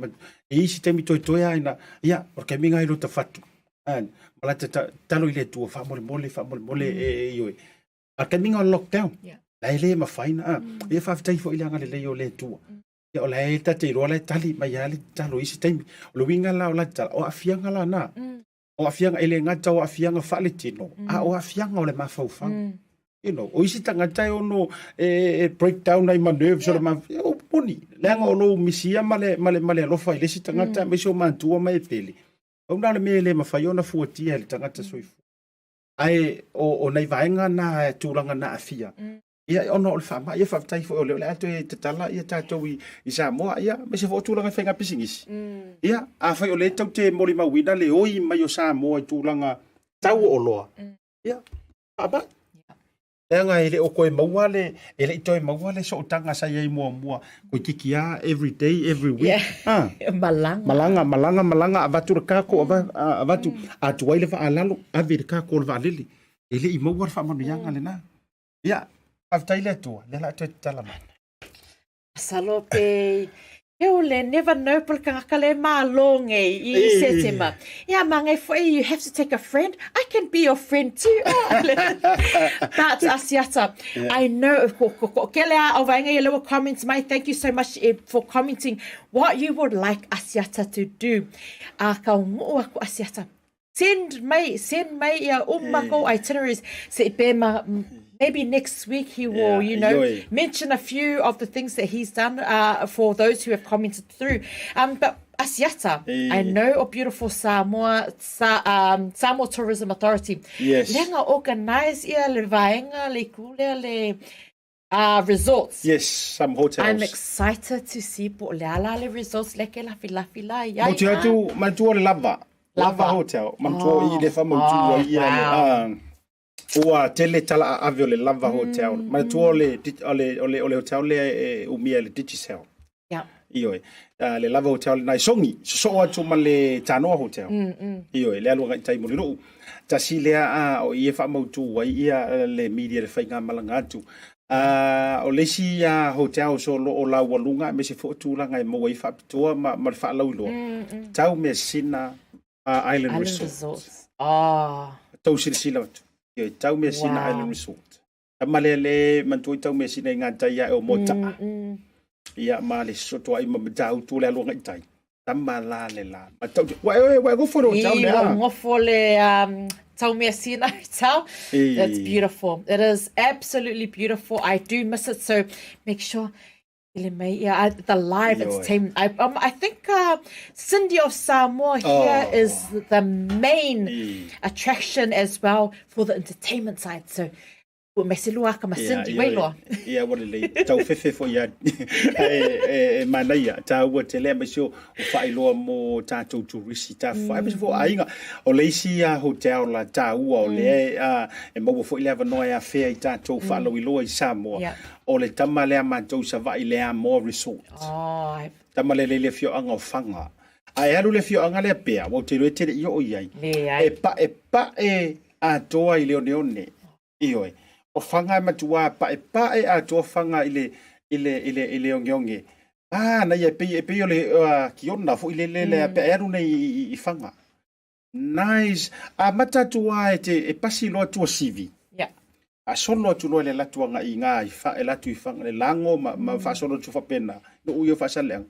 S2: e si taimi toi aina ya porque minga ilo ta fatu an malata talo ile tu fa mole e yo a caminho lockdown la ile ma faina e fa tai fo ile ngale le yo le tu ya o la e tate ro la tali mai ali talo isi taimi o lo winga la o la tala o afianga la na o afianga ele ngata o afianga fale tino o afianga o le mafaufa you know o isi tanga tai ono breakdown ai ma nerves o ma o poni lenga o no misia male lo fa ile isi tanga tai me so mantua mai pele o na le me le ma faiona fuatia le tanga ta soifu ai o nei vaenga na tulanga na afia ia ono o le fama ia fa tai fo o le ato e tala ia tatou I Samoa ia me se fo tulanga fenga pisingisi ia a fai o le tau te moli mawina le oi mai o Samoa tulanga tau o loa ia aba nga ele o koe maua le ele itoe maua le so tanga sa ia mua ko kikia every day every week malanga avatu kako avatu atu waile fa alalo avir kako le valili ele I maua fa manu yanga le na ia aftaile tu le la te talama
S3: salope le never know kale malonge I setema. Yeah, mange for you have to take a friend. I can be your friend too. But Asiata, I know little comments. Thank you so much for commenting what you would like Asiata to do. Asiata. Send me your itineraries. Maybe next week he will, mention a few of the things that he's done for those who have commented through. But Asiata, I know a beautiful Samoa Tourism Authority.
S2: Yes.
S3: Lenga organize le vaenga le kule le resorts.
S2: Yes, some hotels.
S3: I'm excited to see le resorts leke la fila.
S2: Mantua lava hotel. Mantua I le famo tu Ua tele tala avio le lava hotel. Ma tu ole hotel le umia le Digicel.
S3: Yeah.
S2: Ioi. Le lava hotel nai songi. So atu ma le Tanoa hotel. Ioi. Le alu ngai tai mo le ruu. Tasi lea o ia wha mautu wai ia le media le whainga malanga atu. O lesi hotel so lo o lau walunga me se fotulanga e mo i wha pitua ma le wha lau loa. Tau me sina Island Resort. Tau sila watu. Yo tau me sina Island Resort. Amalele mantoi tau me sina ngata ia o mota. Ia male soto ai mamau tu le longa tai. Tamala le la. Matau wa go for hotel le.
S3: Ia go for le tau me sina hotel. That's beautiful. It is absolutely beautiful. I do miss it, so make sure the live entertainment. I think Cindy of Samoa here is the main attraction as well for the entertainment side. So, Cindy Wailo.
S2: Yeah, what le tau fefe fo ia manaia tau te le mesio o failo mo tatou tourist ta fa fo ainga o leisi hotel la tau o le e mo fo ile va no ia fe tatou fa lo ilo i Samoa o le tamale ma tou sa va ile mo resort tamale le fio anga fanga ai alu le fio anga le pea o te rete io o iai e pa a toa ile one ioi o fanga matua pa a to fanga ile onge na ia pe ole kiona fo ile le pe eru nei I fanga nice a matatua e pasi lo tu CV a solo tu lo le la tu nga inga I fa e la tu fanga le lango ma fa solo tu fa pena no uyo fa saleng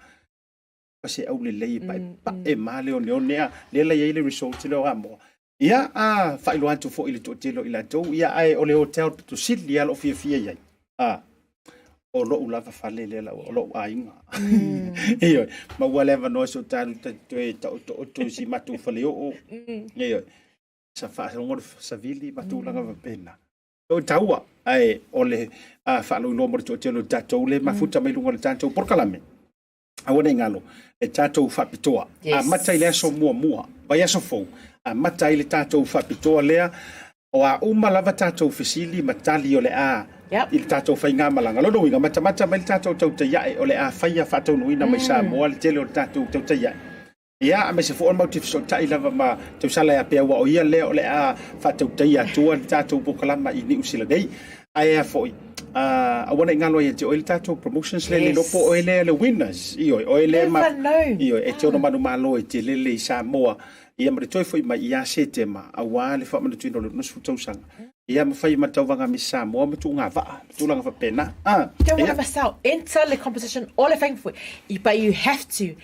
S2: pasi au le pa e male one le ile result le amo ia fa ilo antu fo ile totelo ila to ia ai ole hotel to sit lia lo fia ia o lo ulava falele la o lo ainga iyo ma wale va no so talu to si matu fale o iyo sa fa ngor sa vili matu langa va pena o taua ai ole fa lo mo totelo tato le mafuta mai lunga tato por kalame awone ngalo e tato fa pitoa mata ile so mua vai so fo mata ile tatou whapitoa lea o a lava tatou fesili matali o le ile tatou whainga malanga lono inga mata mai tatou tautaiae o le whaia whatou nuina mai Samoa le tele o tatou tautaiae ia me se fo o mautif so tai lava ma tau sala ia pea o ia lea o le whatou taia tua le tatou pokalama I ni usila nei aia foi I want to ngalo ia te oil tatou promotions le lopo o le winners o le ma e te ono manu malo e te lele I Samoa ia ma toi foi mai ia se te ma awa le fa manu tuino no su sang ia ma fai ma tau vanga mi Samoa ma tu nga va tu langa fa pena
S3: don't want to sell enter the competition all the thing for but you have to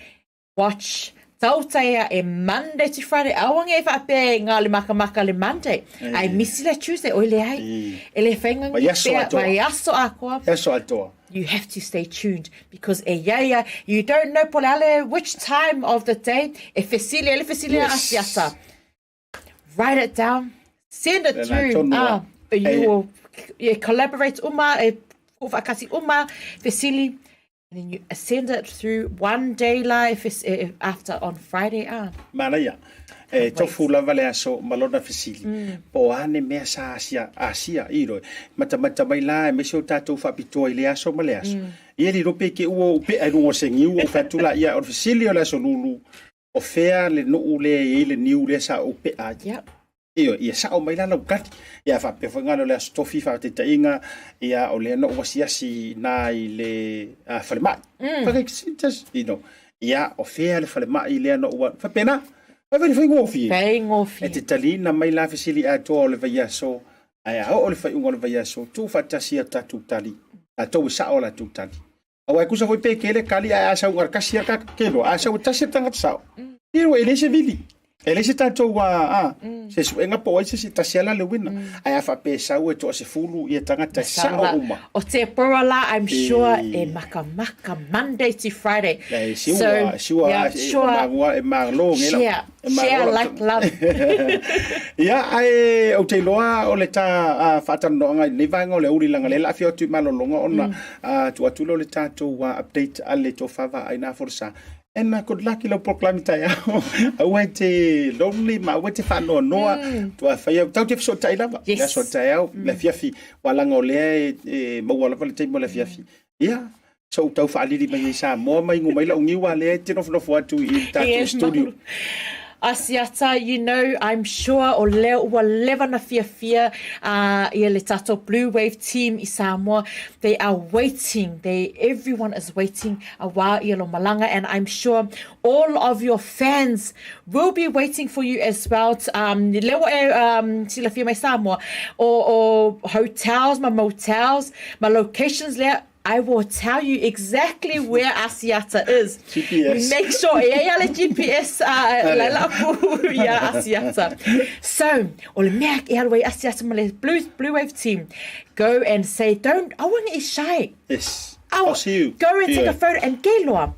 S3: watch Tautai e Monday to Friday. Awange e whape ngā le maka le Monday. Ai misi le Tuesday o le ai. E le whainga vai aso akoa.
S2: Aso atoa.
S3: You have to stay tuned because you don't know polale which time of the day. E fesilia asiata. Write it down. Send it through. You will collaborate e whakasi fesili. And then you send it through one day live after on Friday.
S2: Manaya. Tofu lava le aso malona fesili. Po ane mea sa asia iro. Mata mai la me so tatou whapitoa I le aso ma le aso. Ia li rope ke ua upe ai rungo se ngiu o whatula ia o fesili o le aso lulu. O fea le nuu le le niu le sa upe a. Ia sa o mai la kati. Ia whape whangano le aso tofi whate tainga. Ia o le no wasiasi na I le whalemai. Whakekisintas. Ia o fea le whalemai le no ua. Whapena. Whai ngofi. E te talina mai la fesili a toa o le vaiaso. Ai o le whai unga o le vaiaso. Tu whatasi a tatu tali. A tau sa o la tu tali. Awai kusa foi pe kele kali a sa unga kasi a kelo. A sa utasi tanga sao. Iro ele se vili. Ele se tatou se suenga po ai se tasiala le wina. Ai a whape sau e toa se fulu I a tangata sao uma.
S3: O te porala, I'm sure e maka Monday to Friday.
S2: Share,
S3: like love.
S2: Ia ai o te loa o le ta whatanonga ni vanga o le uri langa le la fio tu malolonga ona tu atulo le tatou update ale to fava ai na forsa. And good luck ilo proclaim tai au. Au te lonely ma au te whanoa noa. Tua whaia, tau te so tai lava.
S3: Yes.
S2: Ia so tai au, le fiafi. Walanga o lea maua lava le teimo le fiafi. Ia. So tau whaaliri mai i Samoa mai ngumai la ungiwa lea te nofo atu i tatu studio.
S3: Asiata, you know, I'm sure o leo ua lewa na fia ia le tato Bluwave team i Samoa. They are waiting. Everyone is waiting a wā ia lo malanga, and I'm sure all of your fans will be waiting for you as well. Lewa sila fia mai Samoa o hotels, ma motels, ma locations lea. I will tell you exactly where Asiata is.
S2: GPS.
S3: Make sure, le GPS, Asiata. So, ole mea e alway Asiata ma le Bluwave team. Go and say, I want to be shy.
S2: Yes. I'll see you.
S3: Go and take a photo and geiloa.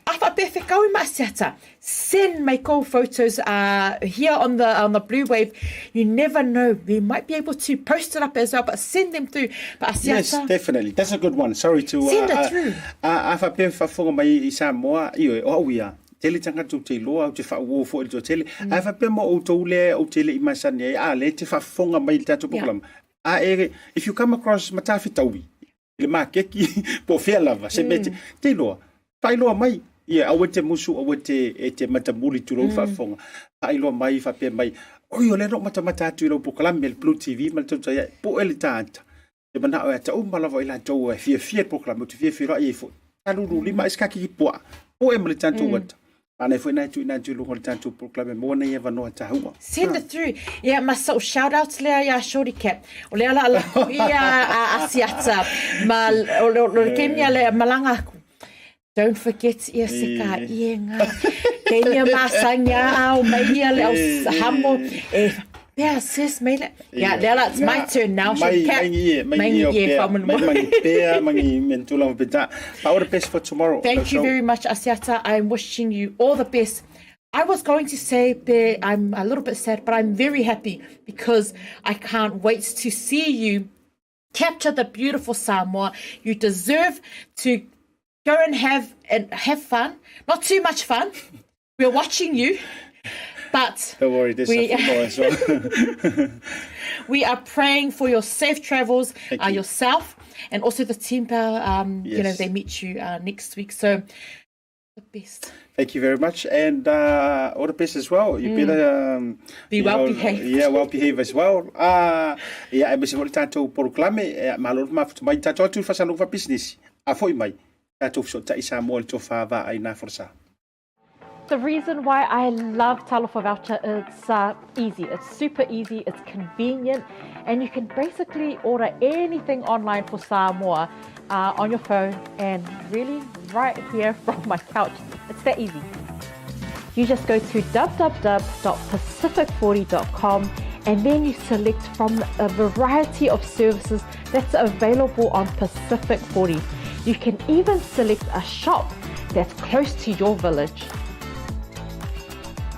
S3: Afa perfect go ma Asiata. Send my cool photos here on the Bluwave. You never know. We might be able to post it up as well, but send them through. But Asiata,
S2: yes, definitely. That's a good one. Sorry to
S3: send it through.
S2: Afa pe fa fonga mai i Samoa io o ia. Tele tanga tu te loa o te fa wo fo i tele. Afa pe mo o tole o tele i masani a le te fa fonga mai tatu program. If you come across matafi tawi, le makeki po fe lava se mete te loa. Pai loa mai. Ia au te musu au te matamuli tu rou whafonga. Pailo mai whape mai. Oi o le no matamata atu i rau proklame le BluTV ma le tautai ai. Po ele tāta. Te mana o e ta umalawa i la tau e fia proklame o te fia roa i e fo. Taluru lima iskaki ki poa. Po e ma le tātou wata. Ana e fo ina tu lungo le tātou proklame mo na ia vanoa tahua.
S3: Send it through. Yeah, my so shout out to Lea ya Shorty Cap. O Lea la ia Asiata. Ma o kemia le malanga aku. Don't forget Iasika Ienga. Kenya masanya au mai le au hamo yeah, sis mele. Yeah, it's my turn now.
S2: Mangi mentula beta. All the best for tomorrow.
S3: Thank you very much, Asiata. I'm wishing you all the best. I was going to say I'm a little bit sad, but I'm very happy because I can't wait to see you capture the beautiful Samoa. You deserve to go and have fun. Not too much fun. We're watching you. But
S2: don't worry, there's something more as well.
S3: We are praying for your safe travels, yourself, and also the team. You know, they meet you next week. So the best.
S2: Thank you very much, and all the best as well. You better
S3: be well behaved.
S2: Yeah, well behaved as well. Yeah, I was going to proclaim. Malor maft mai tato tu fasalova business. Afoi mai tato so ta isa mo to fava ai na forsa.
S4: The reason why I love Taupea Voucher, it's easy. It's super easy, it's convenient, and you can basically order anything online for Samoa on your phone and really right here from my couch. It's that easy. You just go to www.pacific40.com and then you select from a variety of services that's available on Pacific 40. You can even select a shop that's close to your village.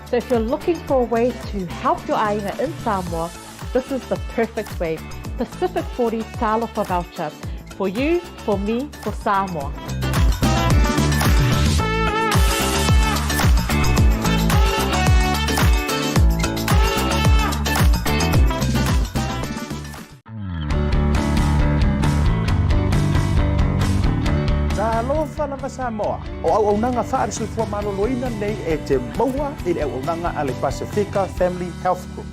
S4: So if you're looking for a way to help your ainga in Samoa, this is the perfect way. Pacific 40 Taupea Voucher. For you, for me, for Samoa.
S2: Alofa lava Samoa. O au nanga whaare sui fua maloloina nei e te maua i le au nanga ale Pasefika Family Health Group.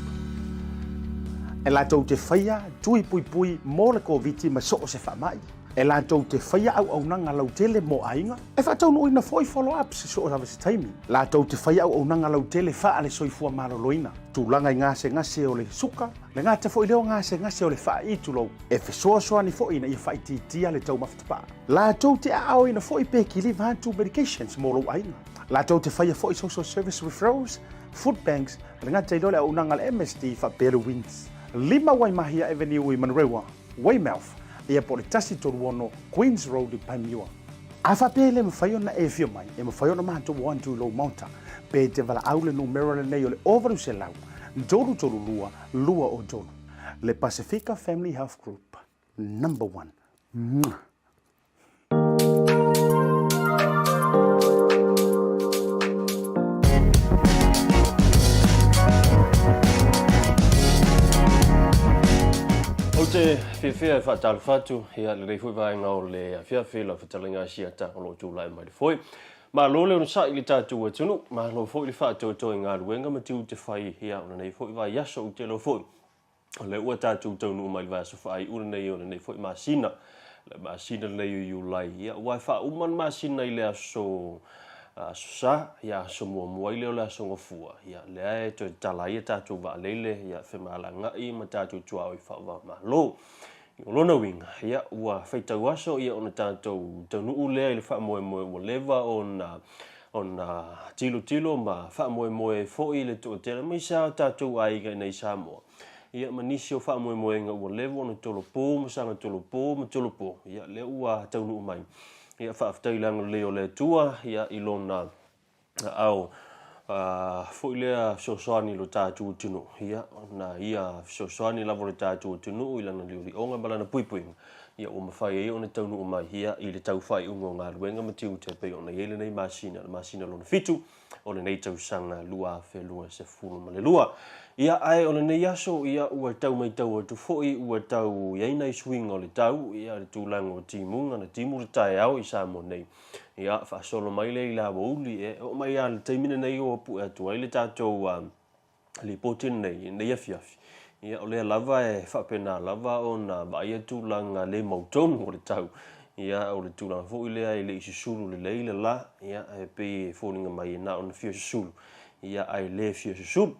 S2: E lātou te whaia, tui pui pui, mō le COVID ma so o se whamai. E lātou te whaia au nanga lau tele mō ainga. E whātou no ina foi follow-up se so o rawa se taimi. Lātou te whaia au nanga lau tele whaare sui fua maloloina. Tūlanga i ngase o le suka, le ngāte fo i leo ngase o le wha i tulou. E whesoa ni fo ina i whai titia le tau mawhitapa. Lātou te ao ina fo i pēki live hantu medications mō lau ainga. Lātou te whaia fo i social service referrals, food banks, le ngāte i lole au nanga le MSD wha Better Wins. Lima Waimahia Avenue i Manrewa, Weymouth, ia po le Tasi Toruono, Queens Road i Paimiua. A whapele mwhaiona e whio mai, e mwhaiona mato wantu lo Maota, pe te wala aule no Maryland nei o le overu se lau, Toru lua o Toru. Le Pasefika Family Health Group, #1.
S6: te whiwhia whaatala whatu, hea le rei whainga o le whiawhi la whatalinga Asiata o lo tūlai mai le whoi. Ma lo leo sa i le tātua tunu, ma lo whoi le whaatua toi ngā ruenga ma tiu te whai hea o nei whoi vai yaso o te lo whoi. O le ua tātua taunu mai le vāsa whai ura nei o nei whoi māsina. Le māsina le iu lai, hea wai wha uman māsina i le aso sa ya so mo ile la so ngofua ya le to tala ia tatu va lele ya fe mala ngai ma tatu tua i fa va ma lo lona winga ya wa feita waso ia ona tatu tonu ule ile fa mo leva on tilo ma fa mo fo ile to te mai sa tatu ai ga nei Samoa ia manisio fa mo nga o leva on tolo po mo sanga tolo po ya le ua tonu mai ia whaaftailanga leo le tua, ia ilona au whuilea sosoani lo tātua tunu. Ia sosoani lavo le tātua tunu, ilana leo li onga malana puipuinga. Ia o mawhai e ona taunu o mai, ia i le tau whai ungo ngā ruenga matiu te pei ona iele nei masina lona fitu, ona nei tau sanga lua se fulu ma le lua. Ia ai ona nei aso ia ua tau mai tau atu foi ua tau iei swing o le tau ia le tūlanga o timunga na timu le tae au i Samoa nei. Ia whaasolo mai le i la wauli e o mai a le teimina nei o apu atu ai le tātou li potin nei afiafi. Ia o lea lava e whapena lava o na vai tūlanga le mautonu o le tau. Ia o le tūlanga foi lea i le isi sulu le leile la ia e pe fōninga mai e na o na fio sulu. Ia ai le fia susul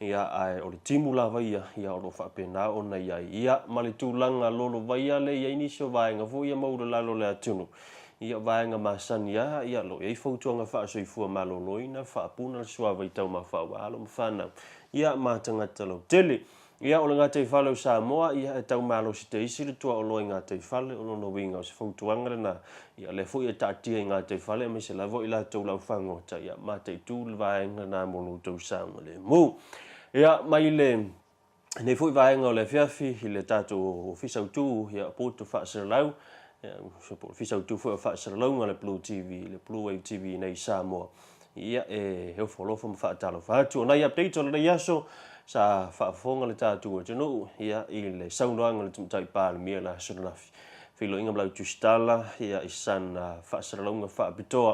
S6: ia ai o le timu lava ia o lo whapena ona ia ma le tūlanga lolo vaia le ia inisio vaenga fo ia maura lalo le atunu ia vaenga masani ia lo ia fautuanga whaasoifua maloloina whaapuna le suava i tau ma whaawalo mawhana ia matangata lau tele ia o le ngā tei whale o Samoa ia e tau malo si te isi le tua o loi ngā tei whale o lono winga o se fautuanga rena ia le fo ia tātia i ngā tei whale me se lavo i la tau lau whangota ia ma tei tū le vaenga nā mono tau saunga le mu ia mai le nei fo i vaenga o le fiafi i le tātou o fisau tū ia poto whaasara lau fisau tū fo i whaasara lau ngā le BluTV le Bluwave TV nei Samoa ia e heo wholofo ma whaatalo whaatu o nei update o le nei aso sa whaafonga le tātua tunu ia i le saunoanga le tumtai pāle mia la sonafi. Whilo inga blau tustala ia i san whaasaralonga whaapitoa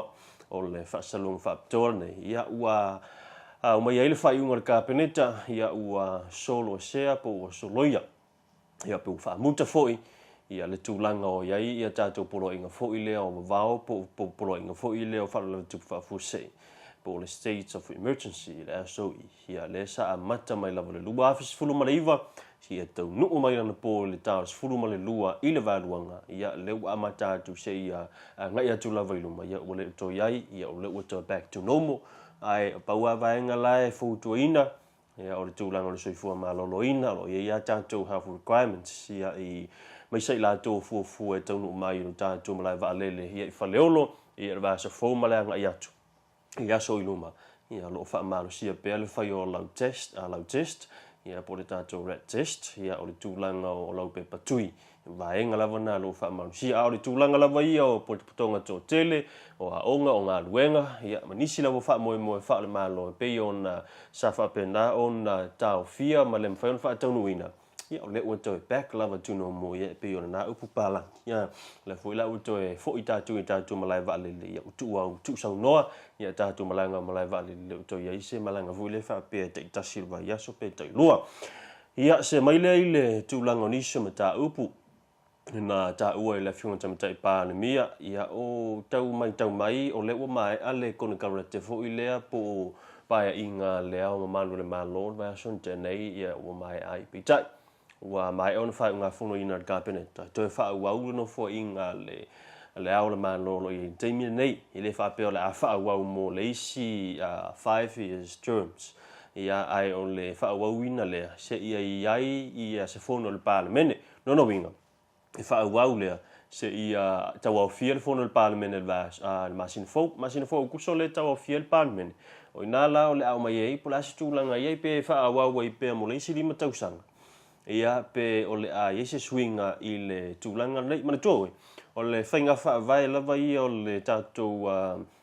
S6: o le whaasaralonga whaapitoa nei. Ia ua o mai eile whaiunga le kāpeneta ia ua solo sea po ua soloia. Ia po whaamuta foi ia le tūlanga o iai ia tātua polo inga foi lea o mawao po polo inga foi lea o whaalawa tupu whaafusei. Po le states of emergency le aso ia le sa mata mai lava le lua afis fulu ma le iwa ia tau nuu mai ana po le taos fulu ma le lua i le valuanga ia le ua amata atu se ia ngai atu lava iluma ia ua le uto iai ia ua le uto back to normal ai paua vaenga lae futuina ia o le tūlanga o le soifua maloloina lo ia tātou health requirements ia i mai sai la tō fuafua e tau nuu mai o tātou malai vaalele ia i whaleolo ia le vasa fō malai ngai atu. Ia so iluma ia lo fa malo sia pe le fa yo lau test ia po le tato rat test ia o le tūlanga o lau pe patui vaenga lava na lo fa malo sia o le tūlanga lava ia o po putonga to tele o aonga o ngā luenga ia manisi lava fa mo fa le malo pe ona sa fa pena ona tau fia ma le fa on fa taunuina ia o le uto back lava tuno mo ia pe ona na upu pala ia le foi la uto e fo i tatu malai va le ia utu sau noa ia tatu malanga malai va le uto ia ise malanga voi le fa pe te Tasi va ia so pe te lua ia se mai le tūlanga ni se mata upu na ta ua le fiona tamata pa le mia ia o tau mai o le ua mai ale kona karate fo i lea po pa inga le au malu le malo va son te nei ia ua mai ai pitai wa mai on fa nga fono ina kabineta to fa wa no fo inga le aula man lo i temi nei ile fa pe la fa wa mo le si 5 years terms ia ai only fa wa wina le se ia se fono le parlement no winga fa wa le se ia tawa fiel fono le parlement va machine fo ku so le tawa fiel parlement o ina la o le au mai e pola si tu langa ye pe fa wa pe mo le si lima tausanga ia pe o le a yese swinga i le tūlanga nei mana tōe o le whainga whaavai lava ia o le tātou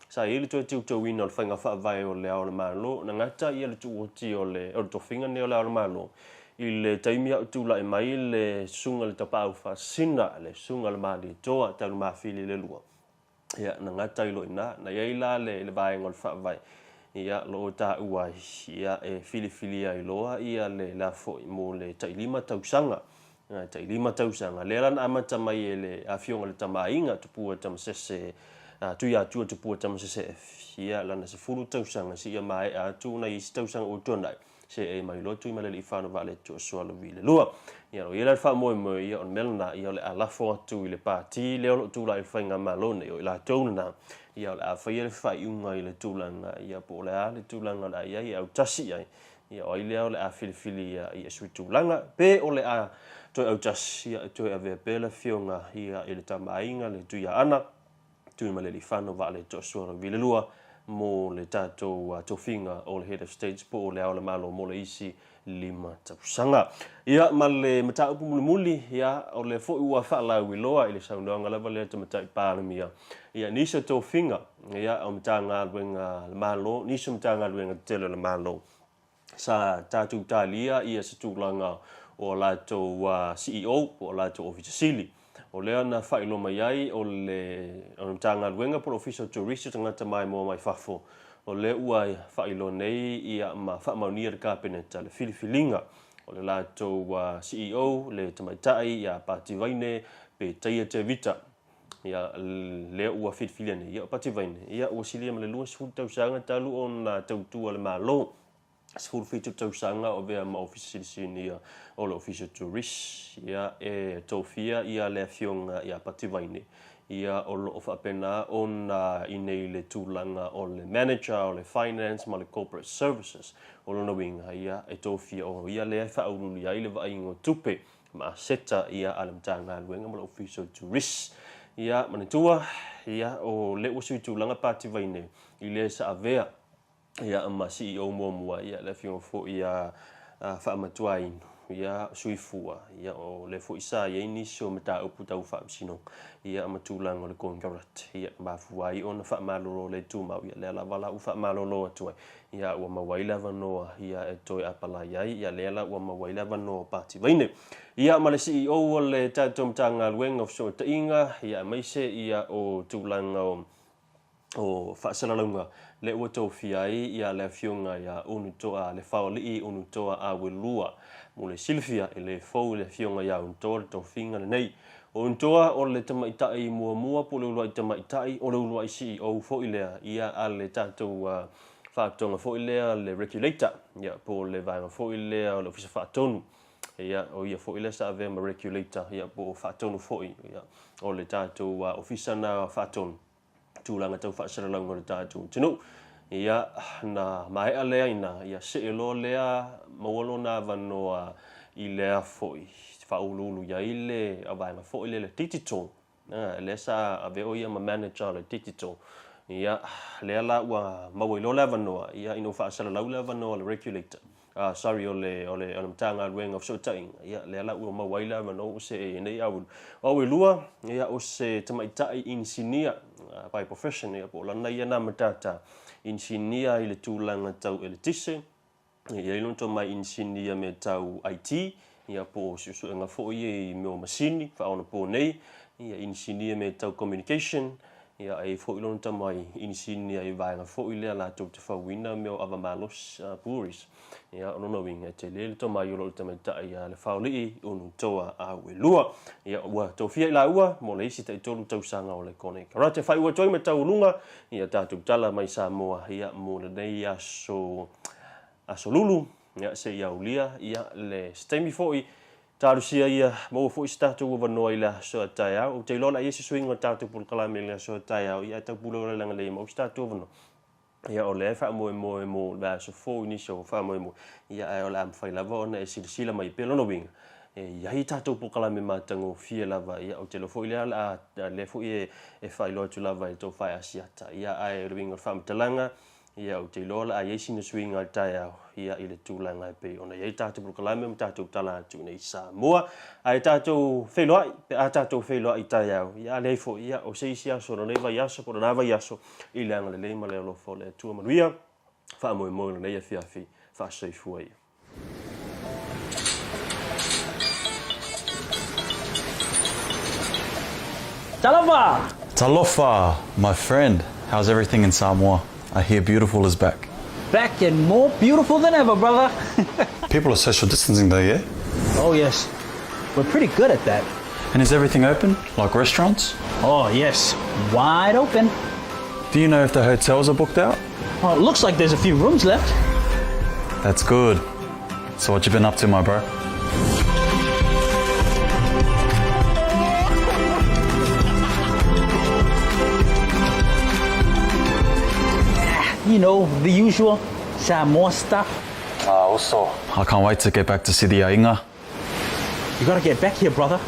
S6: sa i le tō wina o le whainga whaavai o le ao le malo na ngata ia le tūoti o le tofinga ne o le ao le malo le taimia utula mai le sunga le tapau fa sina le sunga le mali toa tau mafili le lua ia na ngata ilo ina na ia ila le vai ngol fa vai ia lo ta uai ia e fili ai loa ia le la fo mo le tailima tausanga tailima tausanga le lan amata mai le afionga le tamainga tupua tamasese tu ia tu tupua tamasese ia lana se fulu tausanga si ia mai tu na i tausanga o tona se e mai lo tu mai le fano vale tu so lo vile lua ia lo ia fa mo ia on melna ia le ala fo tu le parti le lo tu la fainga malone ia la tona ia la fa ia fa unga ile tulanga ia po le tulanga la ia au tasi ia o ile le a fili ia sui tulanga pe o le a to au tasi ia to ave pela fionga ia ile tamainga le tu ia ana tu mai le fano vale to so lo vile lua mo le tato tofinga o le head of states po le ala malo mo le isi lima tapusanga ia male mata upu muli ia o le fo ua fa la wiloa ile saunga lava le mata palamia ia nisa tofinga ia o mata wenga malo nisa mata wenga tele le malo sa tatu talia ia setulanga o la to CEO o la to office sili o le ana fa ilo mai ai o le tanga wenga por official tourist tanga mai mo mai fafo o le ua fa ilo nei ia ma fa maunir cabinet le filifilinga o le lato CEO le tamaitai ia pati vaine pe taia te vita ia le ua filifiliane ia pati vaine ia o silia le lua sultau sanga talu on tautua le malo School feature tausanga o vea ma office sinia o le official tourist ia e tofia ia le fionga ia pativaine ia o lo of apena on inei le tulanga o le manager o le finance ma le corporate services o lo winga ia e tofia o ia le fa ulu ia le vai ngo tupe ma seta ia alamtanga wenga ma official tourist ia manitua ia o le usu tulanga pativaine ile sa avea ia ma CEO mo ia le fio fo ia fa matuai ia suifua ia o le fo isa ia inisio mata upu tau fa sino ia matulang le kongarat ia ba fuai on fa malolo le tu ma ia le la vala u fa malolo tu ia o ma waila vano ia e toi apala ia le la o ma waila vano party vaine ia ma le CEO o le tatom tanga lueng of so inga ia mai se ia o tulang o whaasalalunga le ua tau fiai ia le fionga ia unu toa le whaoli unu toa a welua mo le silfia e le fau le fionga ia unu toa le tau finga nei o unu toa o le tamaitai mua po le ulua i tamaitai o le ulua i CEO fo ilea ia a le tatou whaatonga fo ilea le regulator ia po le vaenga fo ilea o le ofisa whaatonu ia o ia fo ilea sa ave ma regulator ia po whaatonu fo ia o le tatou ofisa na whaatonu tulanga tau whaasaralau ngore tātou tino. Ia na mai alea ina, ia se elo lea mawalo na vanoa i lea foi. Whaululu ia ile, awainga foi le titito. Le sa aveo ia ma manager le titito. Ia lea la ua mawilo lea vanoa, ia ino whaasaralau lea vanoa le regulator. Sorry ole mtanga luenga of sotaing ia le ala ua mawaila mano se nei au o lua ia o se tamaitai engineer by profession ia po lana ia na matata engineer ile tulanga tau elitise ia ilon to mai engineer me tau IT ia po susu nga fo ia me masini fa ona po nei ia engineer me tau communication ia ai fo ilon to mai engineer ia vai nga fo ile la to fa wina me ava malos puris ia ono winga te le to mai lo te meta ia le fauli unu toa a welua ia wa to fia la ua mo le isi te tolu tau sanga o le kone karate fai ua toi meta ulunga ia tatu tala mai Samoa ia mo le nei aso lulu ia se ia ulia ia le stemi foi tarusia ia mo foi statu ua no ila so taia o te lola isi swing o tatu pul kala mele so taia ia ta pulo la ngale mo statu no ia o le fa mo va so fo inicio fa mo ia o la fa la vona e silsila mai pelo no wing ia i tatu po kala me matango fie lava ia o te lo fo ia la le fo e fa lo tu lava to fa asiata ia ai wing fa mtalanga ia o te lola a yesi no swing al taia ia ile tulanga pe ona ia tatu po kala me tatu tala tu nei Samoa ai tatu felo pe tatu felo i taia ia le fo ia o se sia so no leva ia so por na va ia so ile ang le ma le lo fo le tu manuia fa mo nei ia fiafi fa sei fuai
S7: Talofa!
S8: Talofa, my friend. How's everything in Samoa? I hear beautiful is back.
S7: Back and more beautiful than ever, brother.
S8: People are social distancing though, yeah?
S7: Oh, yes. We're pretty good at that.
S8: And is everything open? Like restaurants?
S7: Oh, yes. Wide open.
S8: Do you know if the hotels are booked out?
S7: Oh, it looks like there's a few rooms left.
S8: That's good. So what you been up to, my bro?
S7: You know, the usual Samoa stuff.
S8: Also, I can't wait to get back to see the ainga.
S7: You gotta get back here, brother.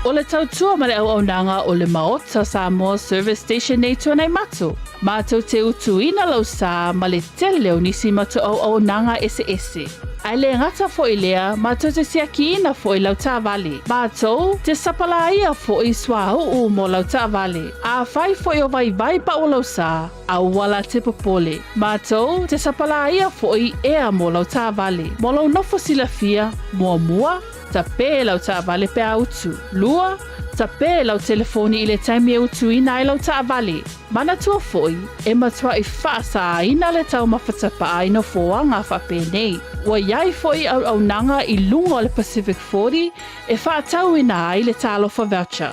S9: O le tautua ma le auaunanga o le Maota Samoa Service Station nei tuanai matu. Mātou te utuina lau sā ma le tele leo nisi matu auaunanga ese. Ai le ngata fo i lea, mātou te siakiina fo i lau tāwale. Mātou te sapalaia fo i swahuu mo lau tāwale. A whai fo i o vai pa o lau sā, a wala te popole. Mātou te sapalaia fo i ea mo lau tāwale. Mo lau nofo silafia, mua, ta pē lau tāwale pe autu. Lua, ta pē lau telefoni i le taimi e utu ina i lau tāwale. Mana tua foi, e matua i whaasa ina le tau mawhatapa a ino foanga whape nei. Wa iai foi au nanga i lunga o le Pacific 40, e whaatau ina ai le talofa voucher.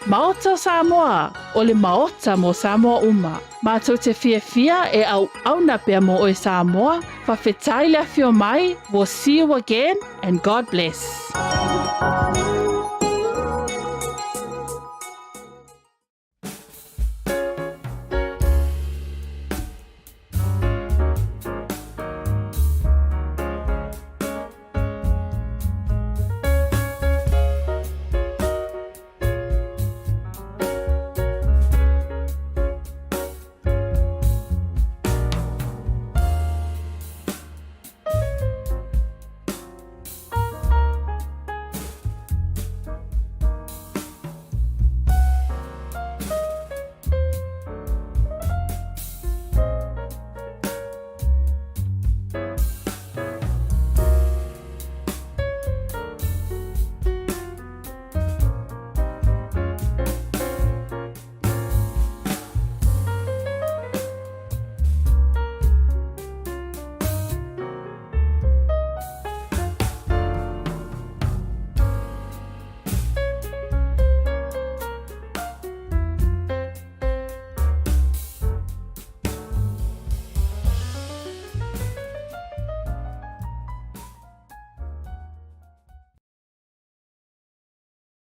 S9: Maota Samoa, o le Maota mo Samoa uma. Mātou te fia e au na pia mo o Samoa, whawhetai le fio mai, we'll see you again, and God bless.